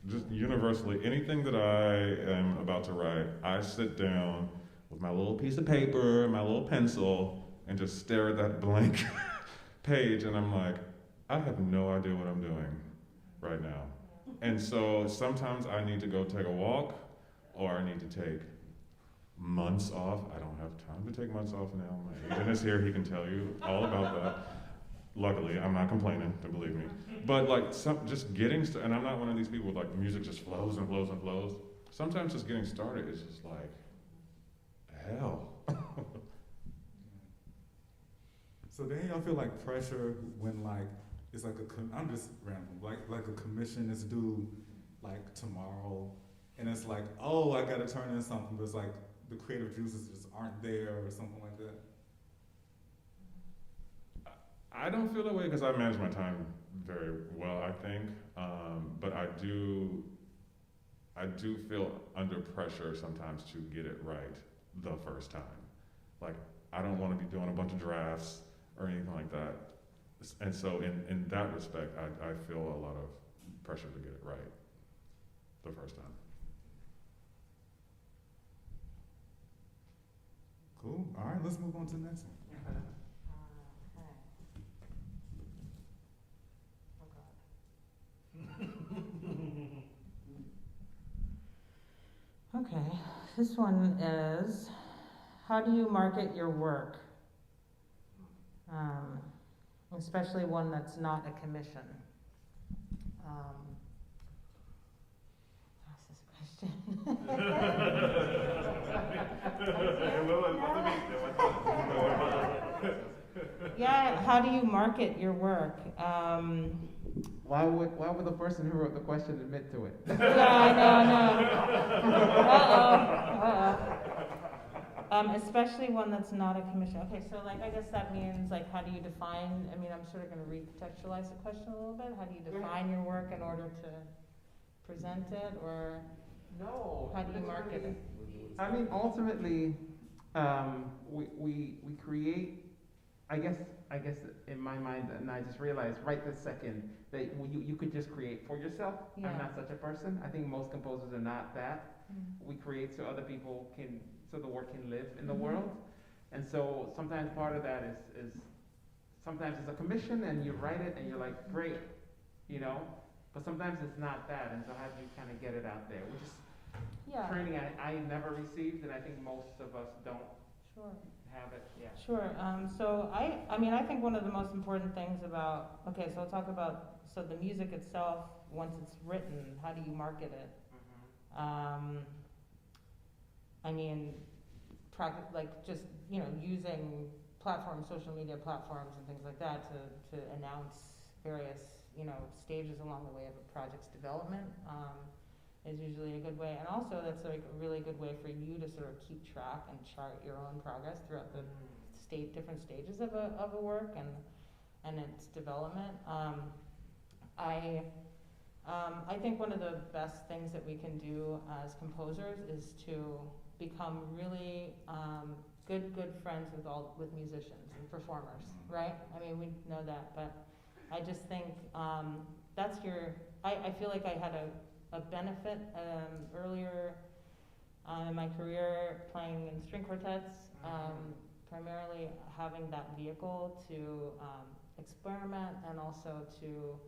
S5: Just universally, anything that I am about to write, I sit down with my little piece of paper, my little pencil, and just stare at that blank page, and I'm like, I have no idea what I'm doing right now. And so sometimes I need to go take a walk, or I need to take months off. I don't have time to take months off now. My agent is here, he can tell you all about that. Luckily, I'm not complaining, don't believe me. But like, just getting started, and I'm not one of these people with like music just flows and flows and flows. Sometimes just getting started is just like, hell.
S3: So then y'all feel like pressure when like, it's like I'm just rambling, like a commission is due like tomorrow, and it's like, oh, I gotta turn in something, but it's like the creative juices just aren't there or something like that?
S5: I don't feel that way because I manage my time very well, I think. But I do feel under pressure sometimes to get it right the first time. Like, I don't want to be doing a bunch of drafts or anything like that. And so in that respect, I feel a lot of pressure to get it right the first time.
S3: Cool. All right, let's move on to the next one.
S2: Okay, this one is, how do you market your work? Especially one that's not a commission. Ask this question. Yeah, how do you market your work?
S7: Why would the person who wrote the question admit to it?
S2: Yeah, I know. Especially one that's not a commission. Okay, so like I guess that means like how do you define? I mean, I'm sort of going to recontextualize the question a little bit. How do you define your work in order to present it, or
S7: no?
S2: How do you market it?
S7: I mean, ultimately, we create. I guess in my mind, and I just realized right this second that you could just create for yourself.
S2: Yeah.
S7: I'm not such a person. I think most composers are not that. We create so other people can, so the work can live in the world. And so sometimes part of that is sometimes it's a commission and you write it and you're like, great, but sometimes it's not that. And so how do you kind of get it out there? Which is training I never received, and I think most of us don't
S2: Sure.
S7: have it, yeah.
S2: Sure. So I mean, I think one of the most important things about, okay, so I'll talk about, so the music itself, once it's written, how do you market it? I mean, like just, you know, using platforms, social media platforms and things like that to announce various, you know, stages along the way of a project's development is usually a good way. And also that's like a really good way for you to sort of keep track and chart your own progress throughout the different stages of a work and its development. I think one of the best things that we can do as composers is to become really good friends with musicians and performers, right? I mean, we know that, but I just think that's I feel like I had a benefit earlier in my career playing in string quartets, primarily having that vehicle to experiment and also to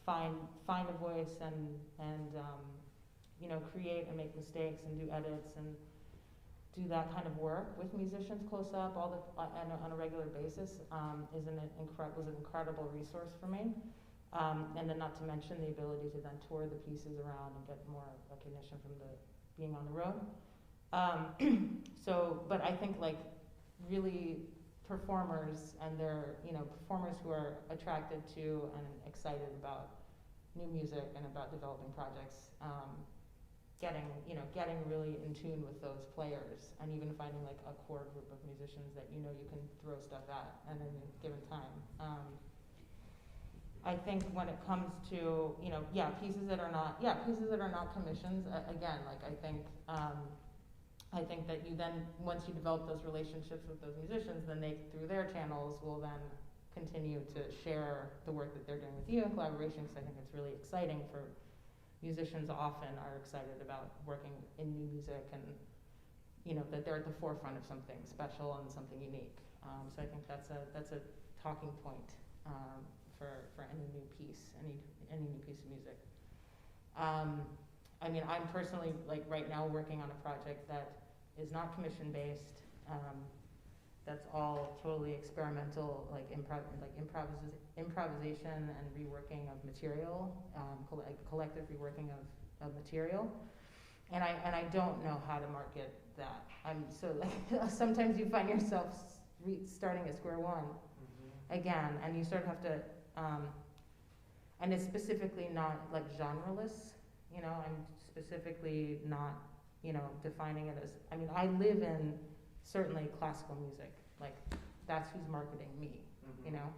S2: find a voice and you know, create and make mistakes and do edits and do that kind of work with musicians close up on a regular basis was an incredible resource for me. And then not to mention the ability to then tour the pieces around and get more recognition from being on the road. But I think like really performers and performers who are attracted to and excited about new music and about developing projects, getting really in tune with those players and even finding like a core group of musicians that you know you can throw stuff at at any given time. I think when it comes to, you know, pieces that are not commissions, again, like I think that you then, once you develop those relationships with those musicians, then they, through their channels, will then continue to share the work that they're doing with you in collaboration, because I think it's really exciting for musicians often are excited about working in new music and, you know, that they're at the forefront of something special and something unique. So I think that's a talking point for any new piece, any new piece of music. I mean, I'm personally, like right now, working on a project that is not commission based. That's all totally experimental, like improvisation and reworking of material, collective reworking of material. And I don't know how to market that. I'm so like sometimes you find yourself starting at square one again, and you sort of have to. And it's specifically not like genreless. You know, I'm specifically not, you know, defining it as. I mean, I live in certainly classical music. Like that's who's marketing me. You know,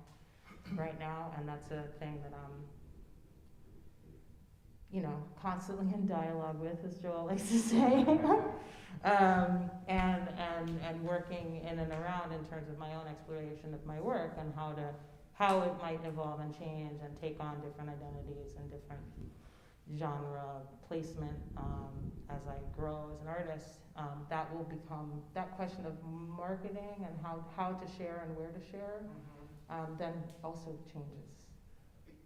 S2: right now, and that's a thing that I'm, you know, constantly in dialogue with, as Joel likes to say, and working in and around in terms of my own exploration of my work and how it might evolve and change and take on different identities and different genre placement as I grow as an artist. That will become that question of marketing and how to share and where to share. Then also changes.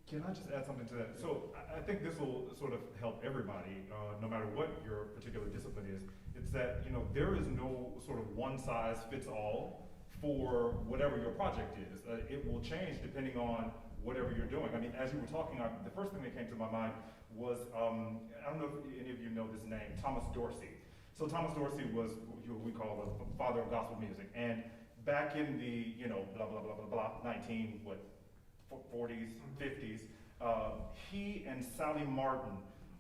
S6: Can I just add something to that? So I think this will sort of help everybody, no matter what your particular discipline is. It's that, you know, there is no sort of one size fits all for whatever your project is. It will change depending on whatever you're doing. I mean, as you were talking, the first thing that came to my mind was, I don't know if any of you know this name, Thomas Dorsey. So Thomas Dorsey was who we call the father of gospel music. And back in the, you know, blah, blah, blah, blah, blah, 40s, 50s, he and Sally Martin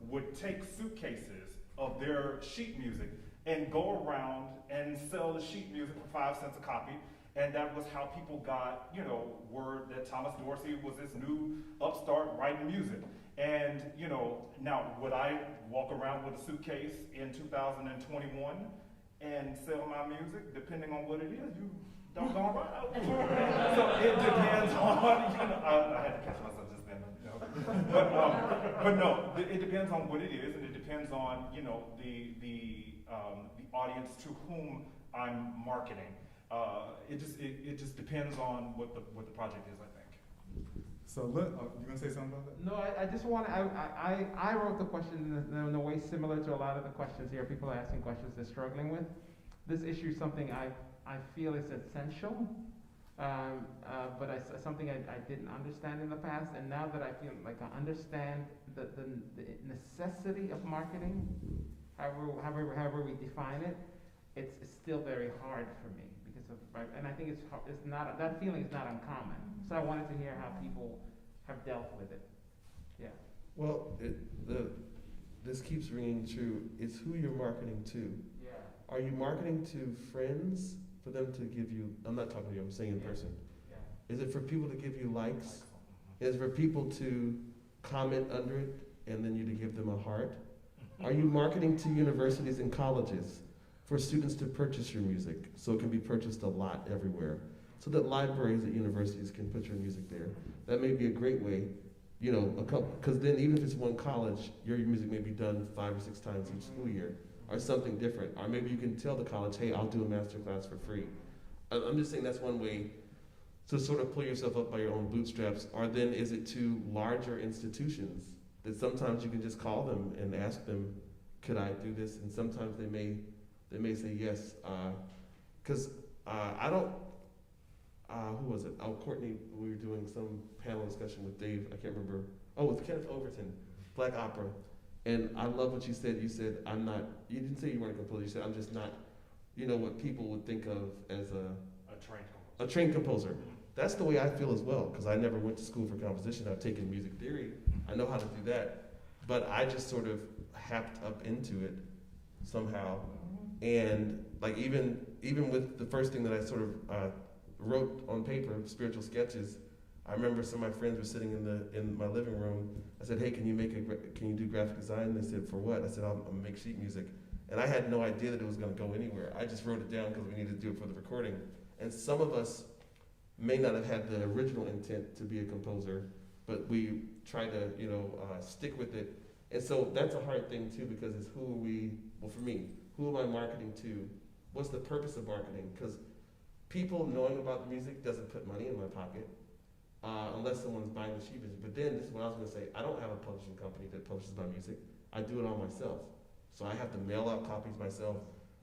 S6: would take suitcases of their sheet music and go around and sell the sheet music for 5 cents a copy. And that was how people got, you know, word that Thomas Dorsey was this new upstart writing music. And, you know, now would I walk around with a suitcase in 2021 and sell my music? Depending on what it is, you don't go right. So it depends on, you know, I had to catch myself just then, you know. But no, it depends on what it is, and it depends on, you know, the audience to whom I'm marketing. It just depends on what the project is, I think.
S3: So look, you gonna say something about that?
S7: No, I just want to, I wrote the question in a way similar to a lot of the questions here. People are asking questions they're struggling with. this issue is something I feel is essential, but something I didn't understand in the past, and now that I feel like I understand the necessity of marketing, however we define it, it's still very hard for me because of, and I think it's not, that feeling is not uncommon. So I wanted to hear how people have dealt with it. Yeah.
S8: Well, this keeps ringing true. It's who you're marketing to.
S7: Yeah.
S8: Are you marketing to friends for them to give you, I'm not talking to you, I'm saying in person.
S7: Yeah.
S8: Is it for people to give you likes? Is it for people to comment under it and then you to give them a heart? Are you marketing to universities and colleges for students to purchase your music so it can be purchased a lot everywhere? So that libraries at universities can put your music there. That may be a great way, you know, because then even if it's one college, your music may be done 5 or 6 times each school year, or something different. Or maybe you can tell the college, hey, I'll do a master class for free. I'm just saying that's one way to sort of pull yourself up by your own bootstraps. Or then is it to larger institutions that sometimes you can just call them and ask them, could I do this? And sometimes they may say yes. Because I don't, who was it? Oh, Courtney, we were doing some panel discussion with Dave, I can't remember. Oh, with Kenneth Overton, Black Opera. And I love what you said. You said, I'm not, you didn't say you weren't a composer, you said, I'm just not, you know, what people would think of as a trained composer. That's the way I feel as well, because I never went to school for composition. I've taken music theory. I know how to do that. But I just sort of happed up into it somehow. And like even with the first thing that I sort of wrote on paper, spiritual sketches, I remember some of my friends were sitting in my living room. I said, hey, can you do graphic design? And they said, for what? I said, I'm gonna make sheet music. And I had no idea that it was gonna go anywhere. I just wrote it down because we needed to do it for the recording. And some of us may not have had the original intent to be a composer, but we try to, you know, stick with it. And so that's a hard thing too, because it's who are we, well for me, who am I marketing to? What's the purpose of marketing? Because people knowing about the music doesn't put money in my pocket, unless someone's buying the sheet music. But then, this is what I was gonna say, I don't have a publishing company that publishes my music. I do it all myself. So I have to mail out copies myself.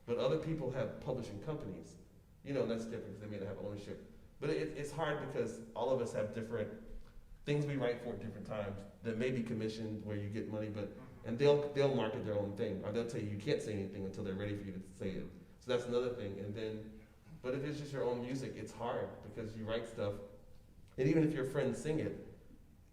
S8: But other people have publishing companies. You know, and that's different because they may not have ownership. But it's hard because all of us have different things we write for at different times that may be commissioned where you get money, and they'll market their own thing, or they'll tell you can't say anything until they're ready for you to say it. So that's another thing. And then, but if it's just your own music, it's hard because you write stuff, and even if your friends sing it,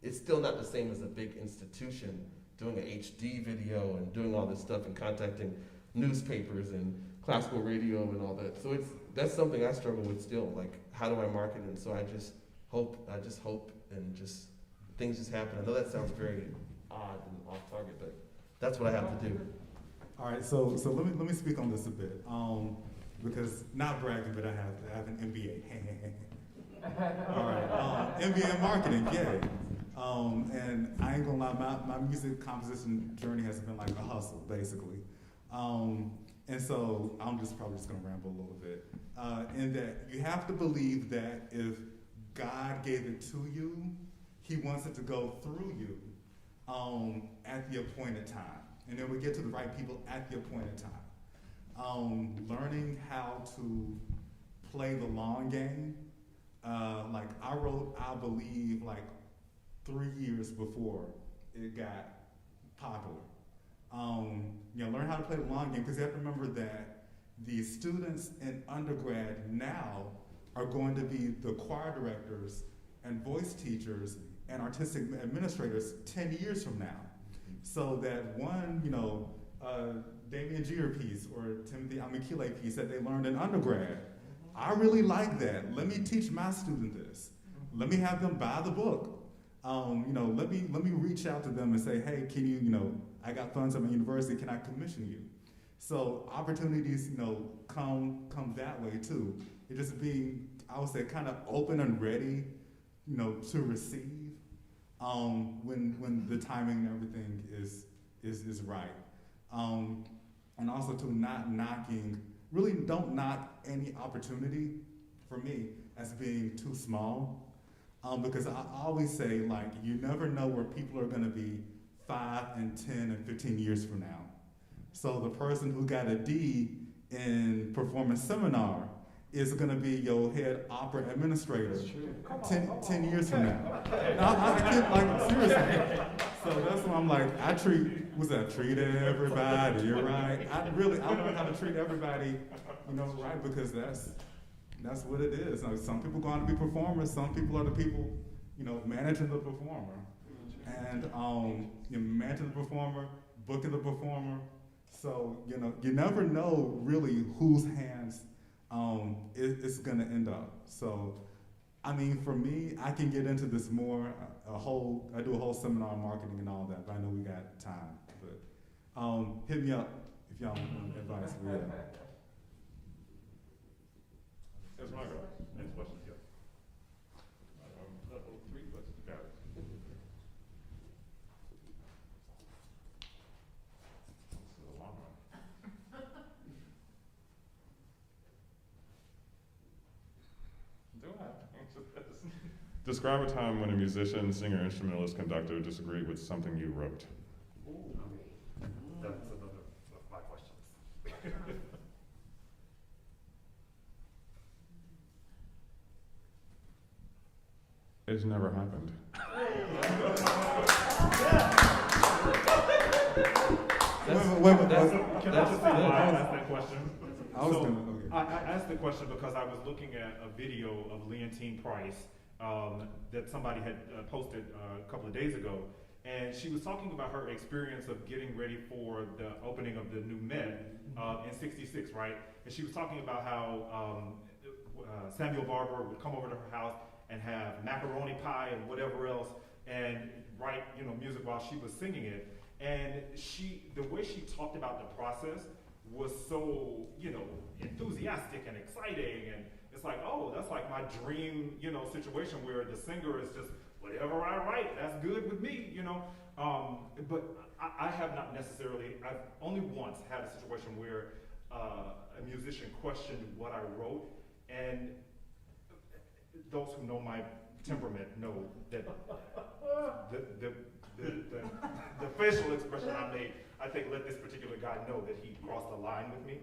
S8: it's still not the same as a big institution doing an HD video and doing all this stuff and contacting newspapers and classical radio and all that. So that's something I struggle with still. Like, how do I market it? And so I just hope, and just things just happen. I know that sounds very odd and off target, but that's what I have to do.
S3: All right, so let me speak on this a bit, because not bragging, but I have an MBA. All right, MBA in marketing, yay. And I ain't gonna lie, my music composition journey has been like a hustle, basically. And so I'm probably just gonna ramble a little bit. In that you have to believe that if God gave it to you, He wants it to go through you at the appointed time. And then we get to the right people at the appointed time. Learning how to play the long game. Like I wrote, I believe, like 3 years before it got popular. Learn how to play the long game, because you have to remember that the students in undergrad now are going to be the choir directors and voice teachers and artistic administrators 10 years from now. So that one, Damian Jeter piece or Timothy Amikile piece that they learned in undergrad, I really like that. Let me teach my student this. Let me have them buy the book. Let me reach out to them and say, hey, can you, I got funds at my university, can I commission you? So opportunities, come that way too. It just being, I would say, kind of open and ready, to receive when the timing and everything is right. And also to not knocking, really don't knock any opportunity for me as being too small. Because I always say, like, you never know where people are gonna be 5 and 10 and 15 years from now. So the person who got a D in performance seminar is going to be your head opera administrator 10 years from now. I can't, like, seriously. So that's why I'm like, treat everybody, right? I learned how to treat everybody, right, because that's what it is. Like, some people go on to be performers, some people are the people, managing the performer. And managing the performer, booking the performer. So, you never know really whose hands it's gonna end up. So, I mean, for me, I can get into this more, I do a whole seminar on marketing and all that, but I know we got time. But hit me up if y'all want advice. Yeah.
S5: That's my go. Next question, yeah. Level 3 questions, got it. This is a long one. Do I have to answer this? Describe a time when a musician, singer, instrumentalist, conductor disagreed with something you wrote.
S6: Ooh. That's another of my questions.
S5: It's never happened.
S3: Wait,
S6: Can I just say why I asked that question?
S3: I
S6: asked the question because I was looking at a video of Leontine Price that somebody had posted a couple of days ago, and she was talking about her experience of getting ready for the opening of the new Met in '66, right? And she was talking about how Samuel Barber would come over to her house and have macaroni pie and whatever else, and write music while she was singing it. And the way she talked about the process was so enthusiastic and exciting, and it's like, oh, that's like my dream situation where the singer is just whatever I write, that's good with me, But I have not necessarily. I've only once had a situation where a musician questioned what I wrote, and those who know my temperament know that the facial expression I made, I think, let this particular guy know that he crossed the line with me.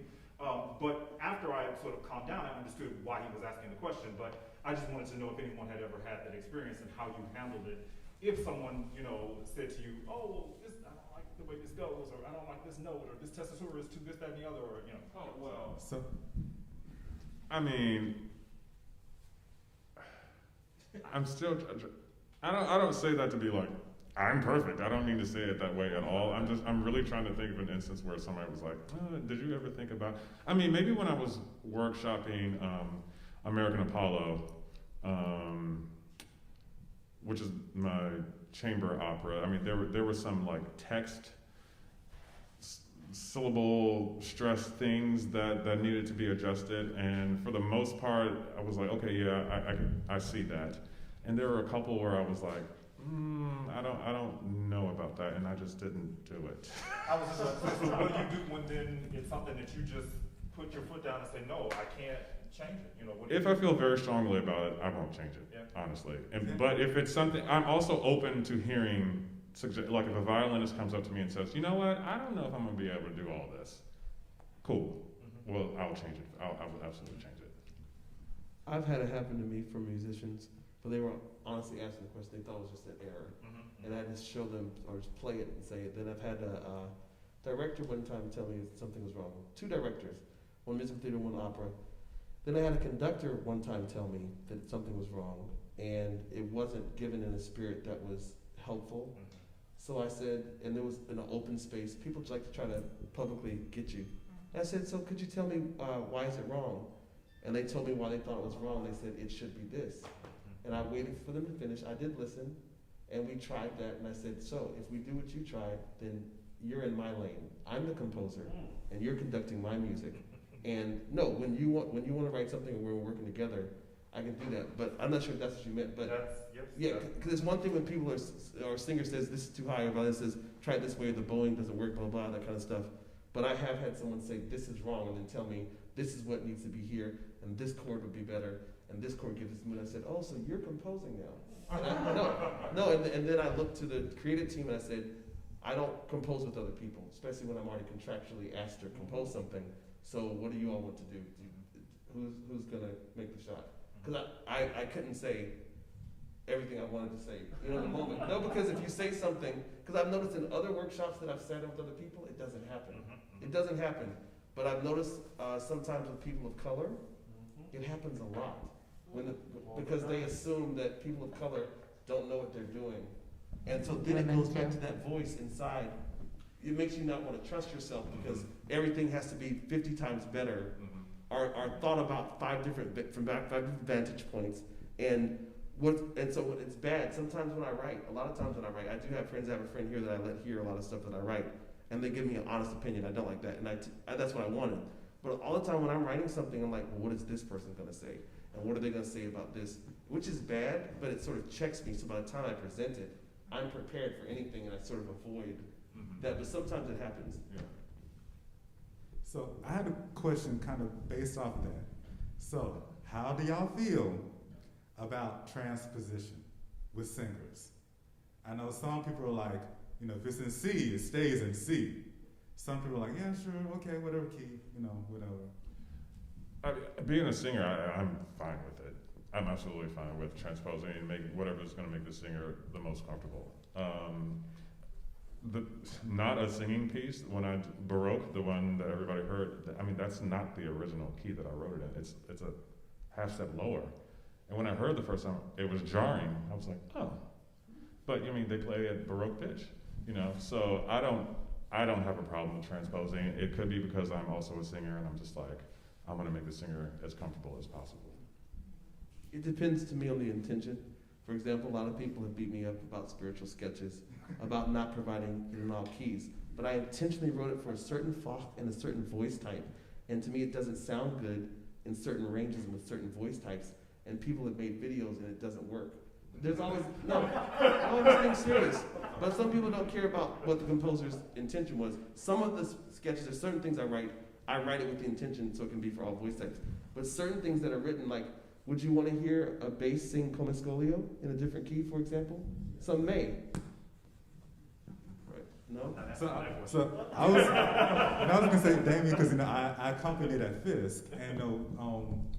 S6: But after I sort of calmed down, I understood why he was asking the question. But I just wanted to know if anyone had ever had that experience and how you handled it. If someone, said to you, oh, well, I don't like the way this goes, or I don't like this note, or this tessitura is too this, that, and the other, or,
S5: Oh, well.
S3: So,
S5: I mean, I'm still, I don't say that to be like, I'm perfect. I don't mean to say it that way at all. I'm really trying to think of an instance where somebody was like, did you ever think about, I mean, maybe when I was workshopping American Apollo, which is my chamber opera, I mean, there were some like text, syllable stress things that needed to be adjusted, and for the most part, I was like, okay, yeah, I see that. And there were a couple where I was like, I don't know about that, and I just didn't do it.
S6: I was just like, so what do you do when then it's something that you just put your foot down and say, no, I can't change it?
S5: If I feel very strongly about it, I won't change it, honestly. But if it's something, I'm also open to hearing, like if a violinist comes up to me and says, you know what, I don't know if I'm going to be able to do all this. Cool. Mm-hmm. Well, I'll change it. I will absolutely change it.
S8: I've had it happen to me from musicians, but they were honestly asking the question. They thought it was just an error. Mm-hmm. And I just show them or just play it and say it. Then I've had a director one time tell me something was wrong. 2 directors, one musical theater, one opera. Then I had a conductor one time tell me that something was wrong, and it wasn't given in a spirit that was helpful. Mm-hmm. So I said, and there was in an open space, people like to try to publicly get you. And I said, so could you tell me why is it wrong? And they told me why they thought it was wrong. They said, it should be this. And I waited for them to finish. I did listen, and we tried that, and I said, so if we do what you tried, then you're in my lane. I'm the composer, and you're conducting my music. And no, when you want to write something and we're working together, I can do that. But I'm not sure if that's what you meant. But yeah, because it's one thing when people or a singer says this is too high, or violinist says try it this way, or the bowing doesn't work, blah blah, that kind of stuff. But I have had someone say this is wrong, and then tell me this is what needs to be here, and this chord would be better, and this chord gives this mood. I said, oh, so you're composing now? And then I looked to the creative team and I said, I don't compose with other people, especially when I'm already contractually asked to compose something. So what do you all want to do? Who's gonna make the shot? Because I couldn't say everything I wanted to say, in the moment. No, because if you say something, because I've noticed in other workshops that I've sat in with other people, it doesn't happen. It doesn't happen. But I've noticed sometimes with people of color, it happens a lot. Because they assume that people of color don't know what they're doing. And so then it goes back to that voice inside. It makes you not want to trust yourself because everything has to be 50 times better, or thought about from five different vantage points. And so it's bad. Sometimes when I write, a lot of times when I write, I do have friends. I have a friend here that I let hear a lot of stuff that I write, and they give me an honest opinion. I don't like that, and that's what I wanted. But all the time when I'm writing something, I'm like, well, what is this person going to say? And what are they going to say about this? Which is bad, but it sort of checks me. So by the time I present it, I'm prepared for anything, and I sort of avoid that. But sometimes it happens.
S3: Yeah. So I had a question kind of based off that. So how do y'all feel about transposition with singers? I know some people are like, if it's in C, it stays in C. Some people are like, yeah, sure, okay, whatever key, whatever.
S5: Being a singer, I'm fine with it. I'm absolutely fine with transposing and making whatever's going to make the singer the most comfortable. Not a singing piece. When I Baroque, the one that everybody heard, that's not the original key that I wrote it in. It's a half step lower. And when I heard the first time, it was jarring. I was like, oh. But they play at Baroque pitch, So I don't have a problem with transposing. It could be because I'm also a singer, and I'm just like, I'm going to make the singer as comfortable as possible.
S8: It depends to me on the intention. For example, a lot of people have beat me up about spiritual sketches, about not providing in all keys. But I intentionally wrote it for a certain font and a certain voice type. And to me, it doesn't sound good in certain ranges and with certain voice types. And people have made videos and it doesn't work. There's always, I'm just being serious. But some people don't care about what the composer's intention was. Some of the sketches, there's certain things I write it with the intention so it can be for all voice types. But certain things that are written, like, would you want to hear a bass sing Come Scolio in a different key, for example? Some may. Right? No?
S3: So I was going to say Damien because I accompanied at Fisk, and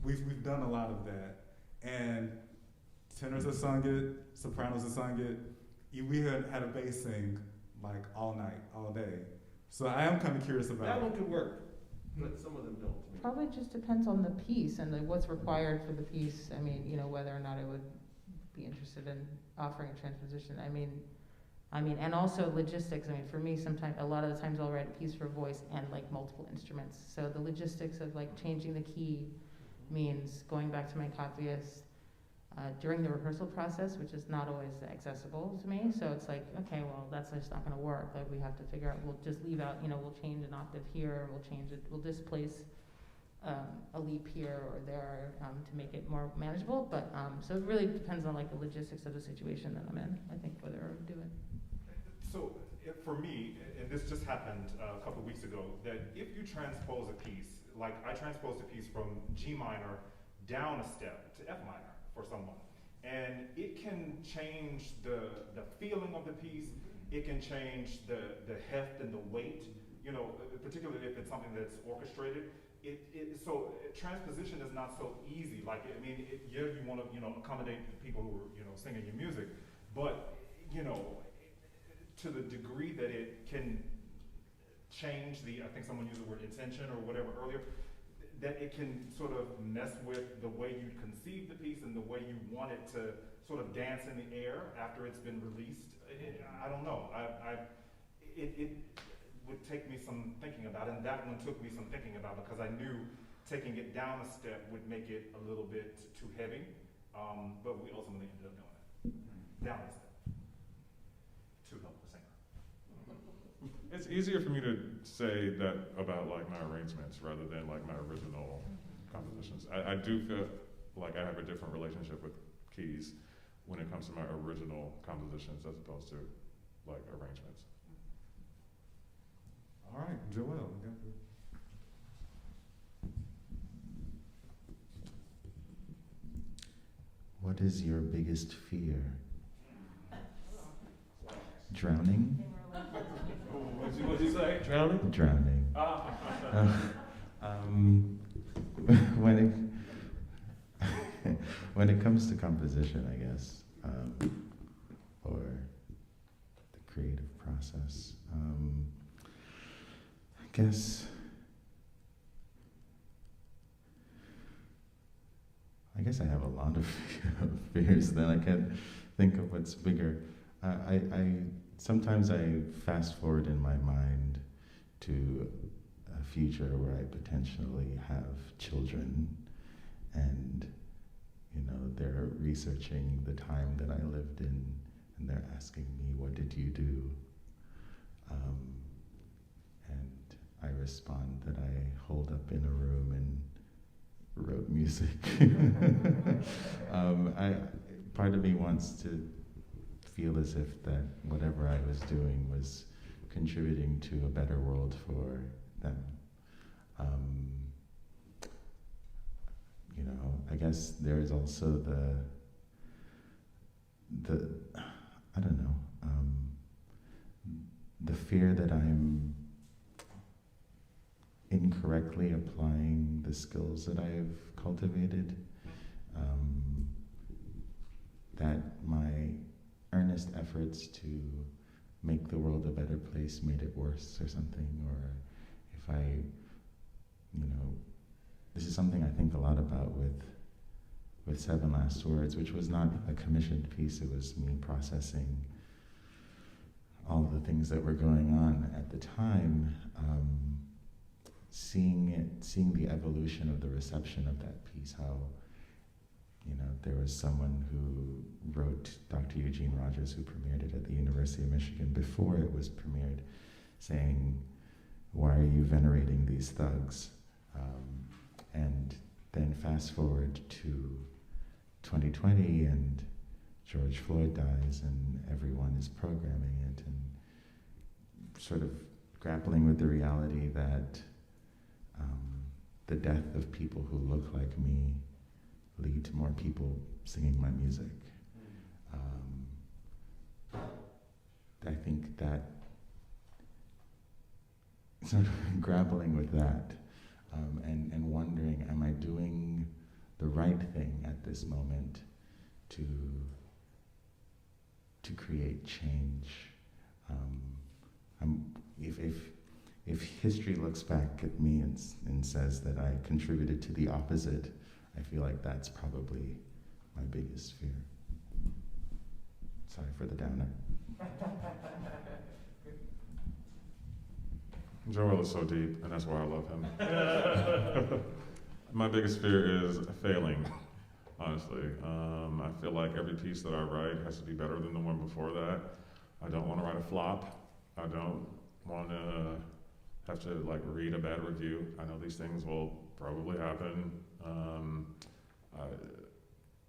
S3: we've done a lot of that, and tenors have sung it, sopranos have sung it. We had a bass sing like all night, all day. So I am kind of curious about
S8: that one could work, but some of them don't.
S2: Probably just depends on the piece and what's required for the piece. Whether or not I would be interested in offering a transposition. And also logistics. For me, sometimes, a lot of the times I'll write a piece for voice and multiple instruments. So the logistics of changing the key means going back to my copyist during the rehearsal process, which is not always accessible to me. So it's like, okay, well, that's just not going to work. We have to figure out, we'll just leave out, we'll change an octave here, we'll displace a leap here or there to make it more manageable. But so it really depends on the logistics of the situation that I'm in, I think, whether I would do it.
S6: So for me, and this just happened a couple of weeks ago, that if you transpose a piece, like I transposed a piece from G minor down a step to F minor for someone, and it can change the feeling of the piece, it can change the heft and the weight, particularly if it's something that's orchestrated. So transposition is not so easy. You want to accommodate the people who are singing your music, but to the degree that it can change I think someone used the word intention or whatever earlier, that it can sort of mess with the way you conceive the piece and the way you want it to sort of dance in the air after it's been released. I don't know. It would take me some thinking about it, and that one took me some thinking about because I knew taking it down a step would make it a little bit too heavy, but we ultimately ended up doing it down a step to help the singer.
S5: It's easier for me to say that about my arrangements rather than my original compositions. I do feel like I have a different relationship with keys when it comes to my original compositions as opposed to arrangements.
S3: All right, Joelle.
S9: What is your biggest fear? Drowning?
S6: What'd you say?
S8: Drowning?
S9: Drowning. When it when it comes to composition, I guess, or the creative process, I guess I have a lot of fears. Then I can't think of what's bigger. Sometimes I fast forward in my mind to a future where I potentially have children, and they're researching the time that I lived in, and they're asking me, "What did you do?" And I respond that I holed up in a room and wrote music. Part of me wants to feel as if that whatever I was doing was contributing to a better world for them. I guess there's also the I don't know, the fear that I'm incorrectly applying the skills that I've cultivated, that my earnest efforts to make the world a better place made it worse or something, or if this is something I think a lot about with 7 Last Words, which was not a commissioned piece. It was me processing all the things that were going on at the time, seeing the evolution of the reception of that piece, how there was someone who wrote, Dr. Eugene Rogers, who premiered it at the University of Michigan before it was premiered, saying, "Why are you venerating these thugs?" And then fast forward to 2020, and George Floyd dies, and everyone is programming it, and sort of grappling with the reality that the death of people who look like me lead to more people singing my music. I think that sort of grappling with that, and wondering, am I doing the right thing at this moment to create change? If history looks back at me and says that I contributed to the opposite, I feel like that's probably my biggest fear. Sorry for the downer.
S5: Joel is so deep, and that's why I love him. My biggest fear is failing, honestly. I feel like every piece that I write has to be better than the one before that. I don't want to write a flop. I don't want to have to read a bad review. I know these things will probably happen.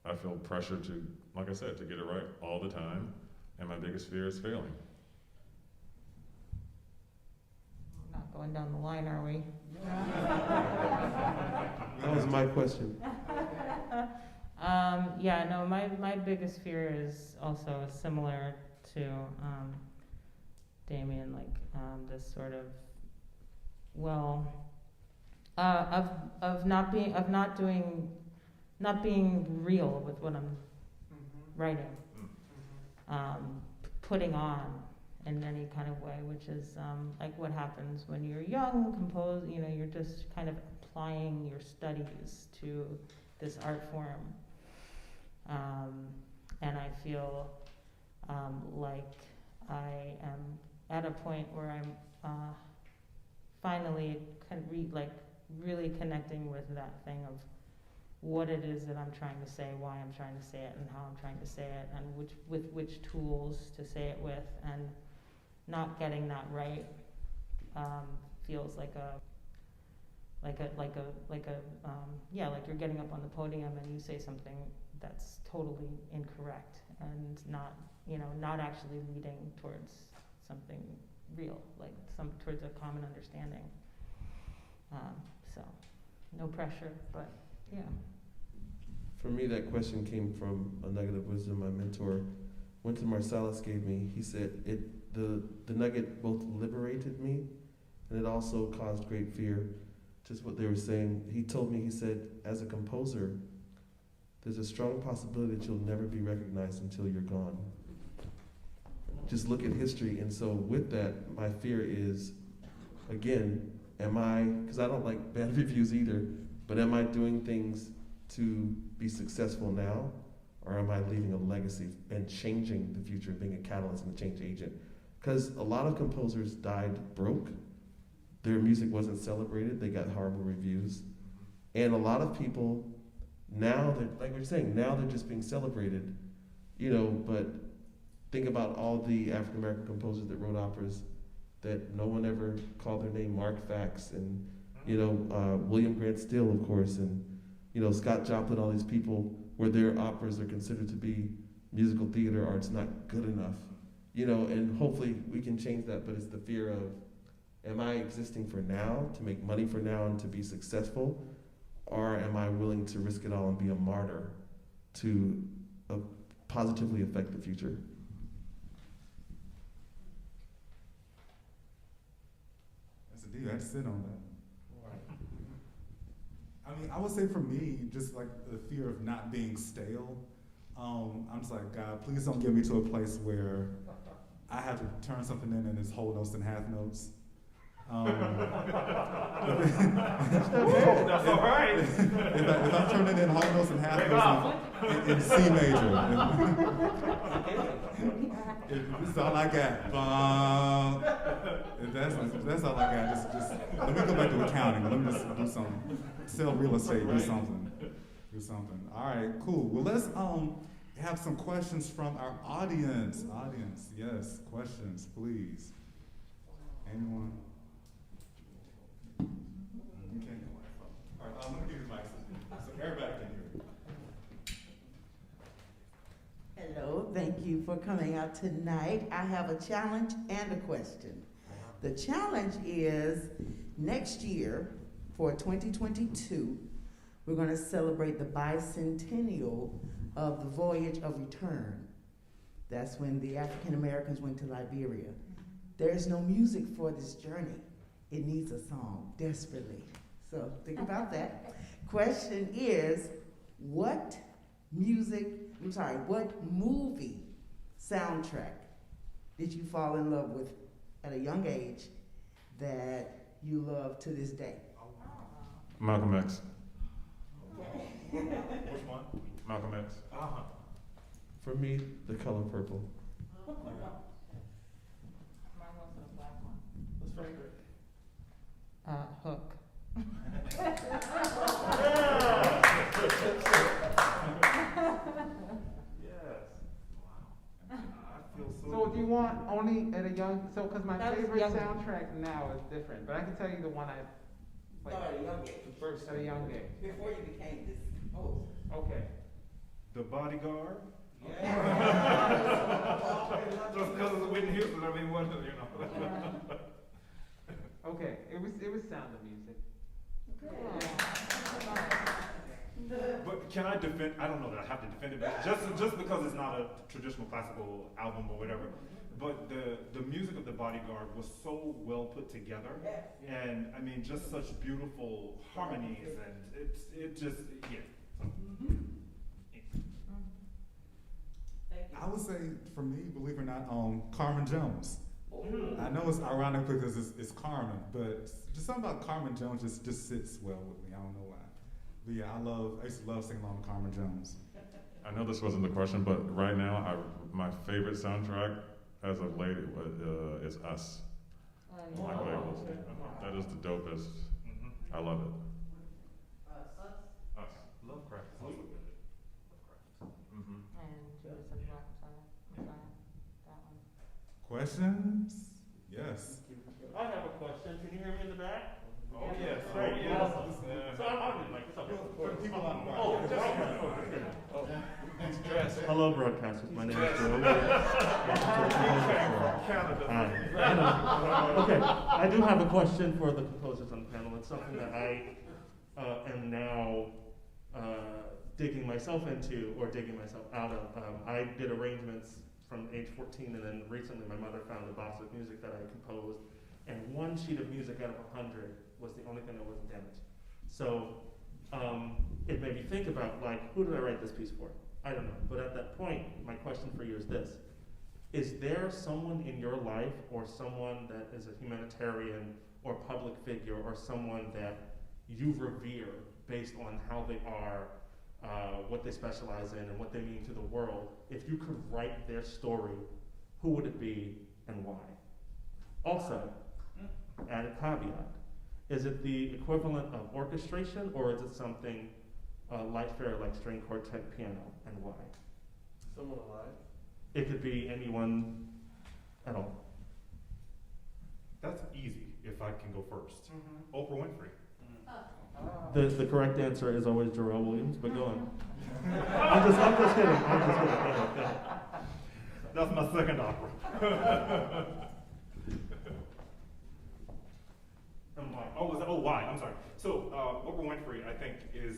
S5: I feel pressure to, like I said, to get it right all the time, and my biggest fear is failing.
S2: Not going down the line, are we?
S8: That was my question.
S2: Yeah, no, my biggest fear is also similar to Damien, this sort of, of not being real with what I'm writing, putting on in any kind of way, which is what happens when you're young, you're just kind of applying your studies to this art form. And I feel like I am at a point where I'm finally really connecting with that thing of what it is that I'm trying to say, why I'm trying to say it, and how I'm trying to say it, and which tools to say it with, and not getting that right feels like you're getting up on the podium and you say something that's totally incorrect and not actually leading towards something real, towards a common understanding. So no pressure, but yeah.
S8: For me, that question came from a nugget of wisdom my mentor, Wynton Marsalis, gave me. He said, the nugget both liberated me and it also caused great fear. just what they were saying. He told me, he said, as a composer, there's a strong possibility that you'll never be recognized until you're gone. Just look at history. And so with that, my fear is, again, am I, because I don't like bad reviews either, but am I doing things to be successful now? Or am I leaving a legacy and changing the future, being a catalyst and a change agent? Because a lot of composers died broke. Their music wasn't celebrated. They got horrible reviews. And a lot of people, now, like we were saying, now they're just being celebrated, you know, but think about all the African-American composers that wrote operas that no one ever called their name, Mark Fax, and, you know, William Grant Still, of course, and, you know, Scott Joplin, all these people where their operas are considered to be musical theater or it's not good enough, you know, and hopefully we can change that, but it's the fear of, am I existing for now, to make money for now and to be successful, or am I willing to risk it all and be a martyr to positively affect the future?
S3: That's a deal. I had to sit on that. I mean, I would say for me, just like the fear of not being stale. I'm just like, God, please don't get me to a place where I have to turn something in and it's whole notes and half notes.
S6: That's all right.
S3: If I'm turning in whole notes and half notes in C major, if this is all I got, if that's all I got, just let me go back to accounting. Let me just do something. Sell real estate, do something. All right, cool. Well, let's have some questions from our audience. Yes, questions, please. Anyone? Okay. All right, let me give you the mic so everybody can hear.
S10: Hello, thank you for coming out tonight. I have a challenge and a question. The challenge is next year, for 2022, we're going to celebrate the bicentennial of the Voyage of Return. That's when the African Americans went to Liberia. There's no music for this journey. It needs a song desperately. So think about that. Question is, what movie soundtrack did you fall in love with at a young age that you love to this day?
S5: Malcolm X.
S6: Which one?
S5: Malcolm X.
S8: For me, The Color Purple.
S2: Mine was a black one.
S8: What's favorite?
S2: Hook.
S6: Yes. Wow. I feel
S7: So do you want only at a young, because my
S2: That was
S7: favorite
S2: younger.
S7: soundtrack now is different, but I can tell you the one I, like,
S10: At a young age.
S8: First.
S7: at a young age.
S10: Before you became this composer.
S7: Okay.
S6: The Bodyguard.
S10: Yeah.
S6: Just because it's Whitney Houston, I mean, what, you know.
S7: Okay, it was Sound of Music.
S6: But can I defend? I don't know that I have to defend it, but just because it's not a traditional classical album or whatever. But the music of The Bodyguard was so well put together, and I mean, just such beautiful harmonies, and it just yeah.
S3: I would say, for me, believe it or not, Carmen Jones. I know it's ironic because it's Carmen, but just something about Carmen Jones just sits well with me. I don't know why. But yeah, I used to love singing along with Carmen Jones.
S5: I know this wasn't the question, but right now, my favorite soundtrack as of late is Us. Michael Eagles. That is the dopest. I love it. Us.
S6: Lovecraft is also good.
S5: Mm-hmm.
S2: And Judas and the Black Messiah. That one.
S3: Questions? Yes.
S11: I have a question. Can you hear me in the back?
S6: Oh yes.
S11: Great.
S6: Oh, yes.
S11: So I'm like, what's up?
S3: For the people on the
S11: Oh, hello, broadcasters. My name is Joe. Hi. Okay, I do have a question for the composers on the panel. It's something that I am now digging myself into or digging myself out of. I did arrangements from age 14, and then recently my mother found a box of music that I composed, and one sheet of music out of 100 was the only thing that wasn't damaged. So it made me think about, like, who did I write this piece for? I don't know. But at that point, my question for you is this. Is there someone in your life or someone that is a humanitarian or public figure or someone that you revere based on how they are, what they specialize in, and what they mean to the world? If you could write their story, who would it be and why? Also, added caveat, is it the equivalent of orchestration, or is it something light fare like string quartet piano, and why?
S8: Someone alive?
S11: It could be anyone at all.
S6: That's easy, if I can go first. Oprah Winfrey.
S11: The correct answer is always Jarrell Williams, but go on. I'm just kidding. Go ahead.
S6: That's my second opera. Why? I'm sorry. So Oprah Winfrey, I think, is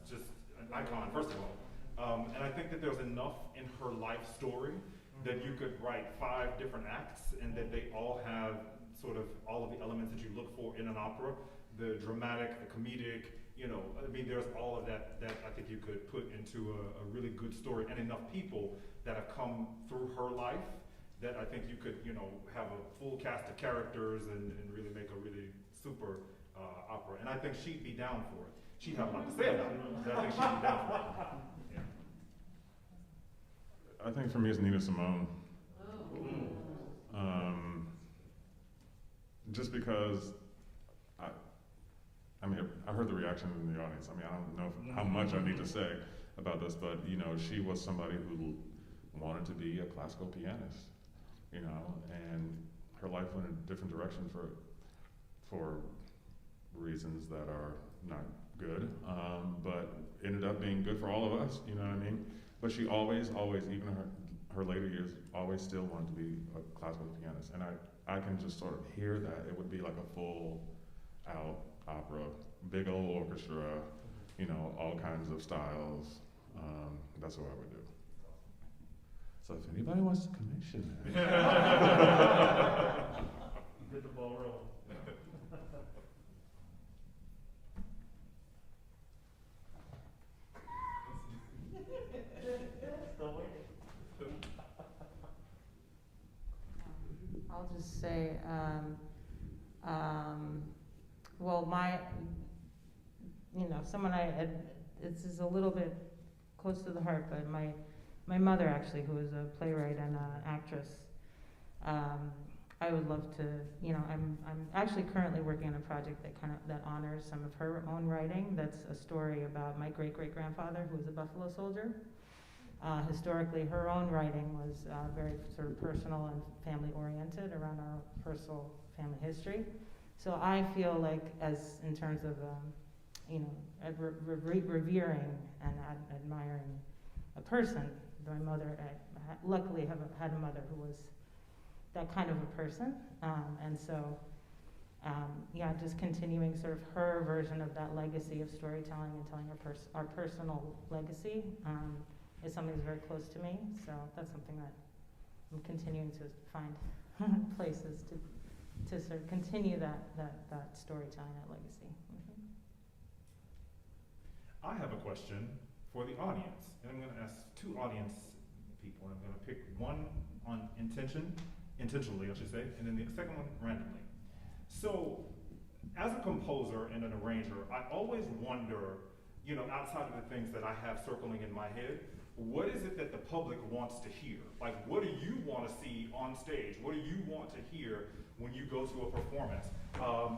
S6: just an icon, first of all. And I think that there's enough in her life story that you could write 5 different acts, and that they all have sort of all of the elements that you look for in an opera. The dramatic, the comedic, I mean, there's all of that I think you could put into a really good story, and enough people that have come through her life that I think you could, have a full cast of characters and really make a really super opera. And I think she'd be down for it. She'd have a lot to say about it, but I think she'd be down for it. Yeah.
S5: I think for me it's Nina Simone. Just because I mean, I heard the reaction in the audience. I mean, I don't know how much I need to say about this, but she was somebody who wanted to be a classical pianist, and her life went in a different direction for reasons that are not good, but ended up being good for all of us. You know what I mean? But she always, even her later years, always still wanted to be a classical pianist, and I can just sort of hear that. It would be like a full out opera, big old orchestra, all kinds of styles. That's what I would do. So if anybody wants to commission that.
S11: Get the ball rolling. Still waiting.
S2: I'll just say, well, someone this is a little bit close to the heart, but my mother actually, who is a playwright and an actress, I would love to, I'm actually currently working on a project that honors some of her own writing. That's a story about my great-great-grandfather, who was a Buffalo soldier. Historically, her own writing was very sort of personal and family-oriented around our personal family history. So I feel like, in terms of, revering and admiring a person, my mother, I luckily have had a mother who was that kind of a person. And so, just continuing sort of her version of that legacy of storytelling and telling our personal legacy is something that's very close to me. So that's something that I'm continuing to find places to sort of continue that storytelling, that legacy.
S6: I have a question for the audience, and I'm going to ask 2 audience people. I'm going to pick one on intentionally, I should say, and then the second one randomly. So, as a composer and an arranger, I always wonder, outside of the things that I have circling in my head, what is it that the public wants to hear? Like, what do you want to see on stage? What do you want to hear when you go to a performance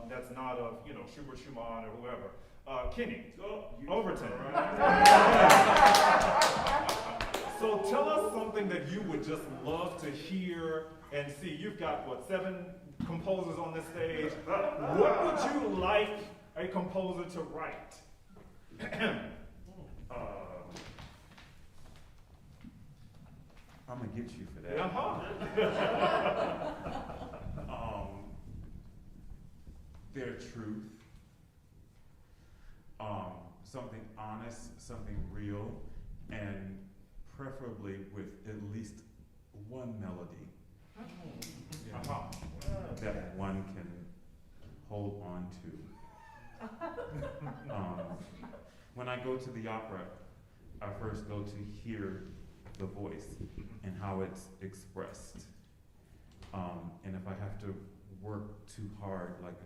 S6: that's not of, Schubert, Schumann, or whoever? Kenny, Overton. So tell us something that you would just love to hear and see. You've got, 7 composers on this stage. What would you like a composer to write?
S12: I'm gonna get you for that. Their truth, something honest, something real, and preferably with at least one melody that one can hold on to I go to the opera, I first go to hear the voice and how it's expressed. And if I have to work too hard, like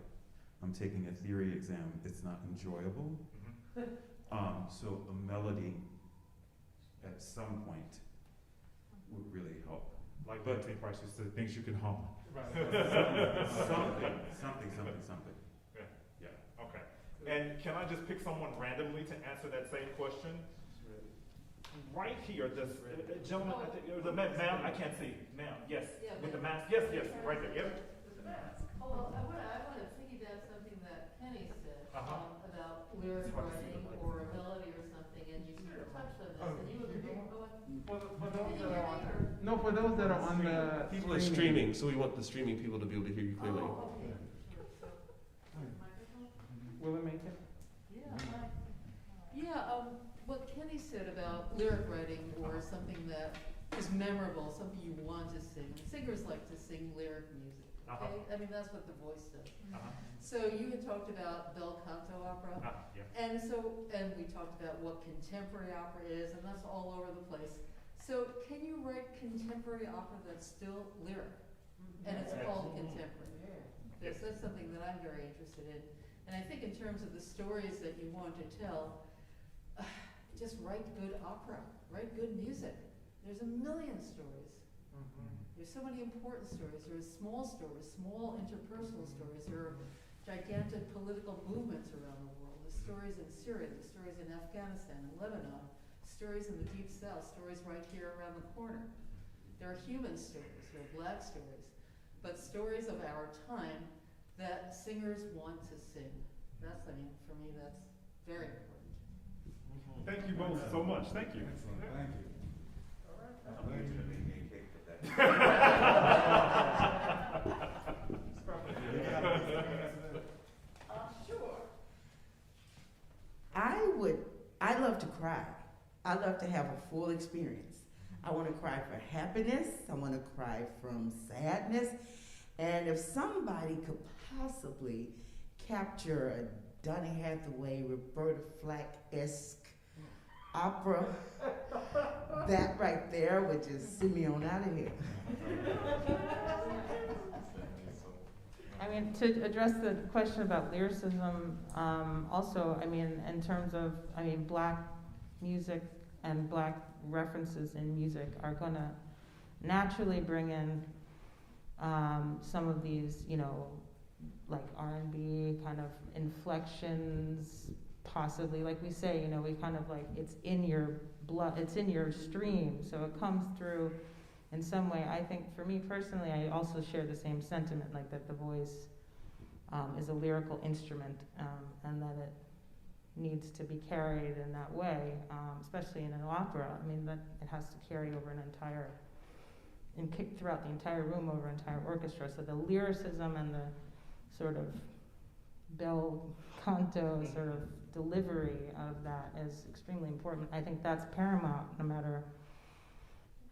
S12: I'm taking a theory exam, it's not enjoyable. So a melody at some point would really help.
S6: Like Betsy Price used to say, things you can hum.
S12: something.
S6: Yeah, okay. And can I just pick someone randomly to answer that same question? Right here, this gentleman, ma'am, I can't see. Ma'am, yes, with the mask, yes, right there, yep.
S13: With the mask. Oh, well, I want to piggyback something that Kenny said about lyric writing or a melody or something, and you sort of touched on this, and you agree.
S7: No, for those that are on the
S8: people are streaming, so we want the streaming people to be able to hear you clearly.
S13: Oh, okay.
S7: Will it make it?
S13: What Kenny said about lyric writing or something that is memorable, something you want to sing. Singers like to sing lyric music, okay? I mean, that's what the voice does. So you had talked about bel canto opera, and we talked about what contemporary opera is, and that's all over the place. So can you write contemporary opera that's still lyric, and it's called contemporary? Yes, that's something that I'm very interested in. And I think in terms of the stories that you want to tell, just write good opera, write good music. There's a million stories. There's so many important stories. There's small stories, small interpersonal stories. There are gigantic political movements around the world. There's stories in Syria, there's stories in Afghanistan and Lebanon, stories in the Deep South, stories right here around the corner. There are human stories, there are black stories, but stories of our time that singers want to sing. That's, I mean, for me, that's very important.
S6: Thank you both so much. Thank you.
S3: Excellent. Thank you.
S4: All right. I'm going to make a cake for that.
S13: Sure.
S10: I love to cry. I love to have a full experience. I want to cry for happiness. I want to cry from sadness. And if somebody could possibly capture a Donny Hathaway, Roberta Flack-esque opera, that right there would just send me on out of here.
S2: I mean, to address the question about lyricism, also, I mean, in terms of, I mean, black music and black references in music are gonna naturally bring in some of these, you know, like R&B kind of inflections, possibly, like we say, you know, we kind of like, it's in your blood, it's in your stream, so it comes through in some way. I think for me personally, I also share the same sentiment, like that the voice is a lyrical instrument, and that it needs to be carried in that way, especially in an opera. I mean, that it has to carry over an entire, and kick throughout the entire room, over an entire orchestra. So the lyricism and the sort of bel canto sort of delivery of that is extremely important. I think that's paramount, no matter,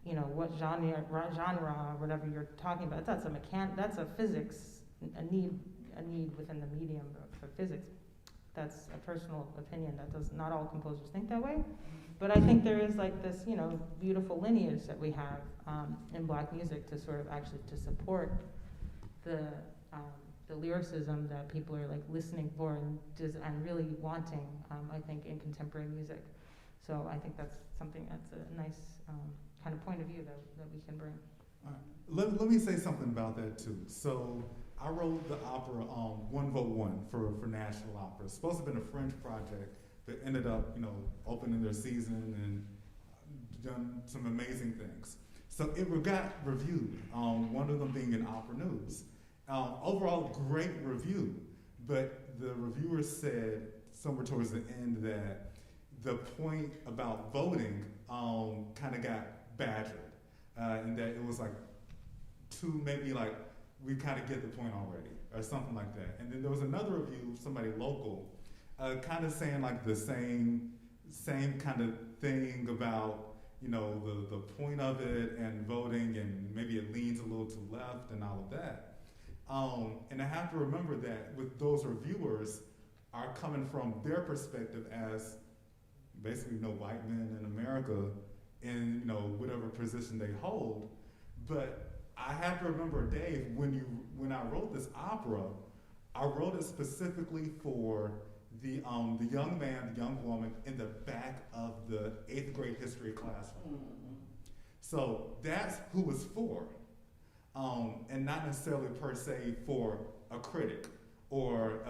S2: you know, what genre, whatever you're talking about. That's a physics, a need within the medium for physics. That's a personal opinion. Not all composers think that way, but I think there is like this, you know, beautiful lineage that we have in black music to sort of actually to support the lyricism that people are like listening for and really wanting, I think, in contemporary music. So I think that's something that's a nice kind of point of view that we can bring.
S3: All right. Let me say something about that too. So I wrote the opera One Vote One for National Opera. It's supposed to have been a French project that ended up, you know, opening their season and done some amazing things. So it got reviewed, one of them being in Opera News. Overall, great review, but the reviewers said somewhere towards the end that the point about voting kind of got badgered, and that it was like we kind of get the point already, or something like that. And then there was another review, somebody local, kind of saying like the same kind of thing about, you know, the point of it and voting, and maybe it leans a little to left and all of that. And I have to remember that with those reviewers are coming from their perspective as basically no white men in America in, you know, whatever position they hold. But I have to remember, Dave, when I wrote this opera, I wrote it specifically for the young man, the young woman in the back of the 8th grade history classroom. So that's who it's for, and not necessarily per se for a critic or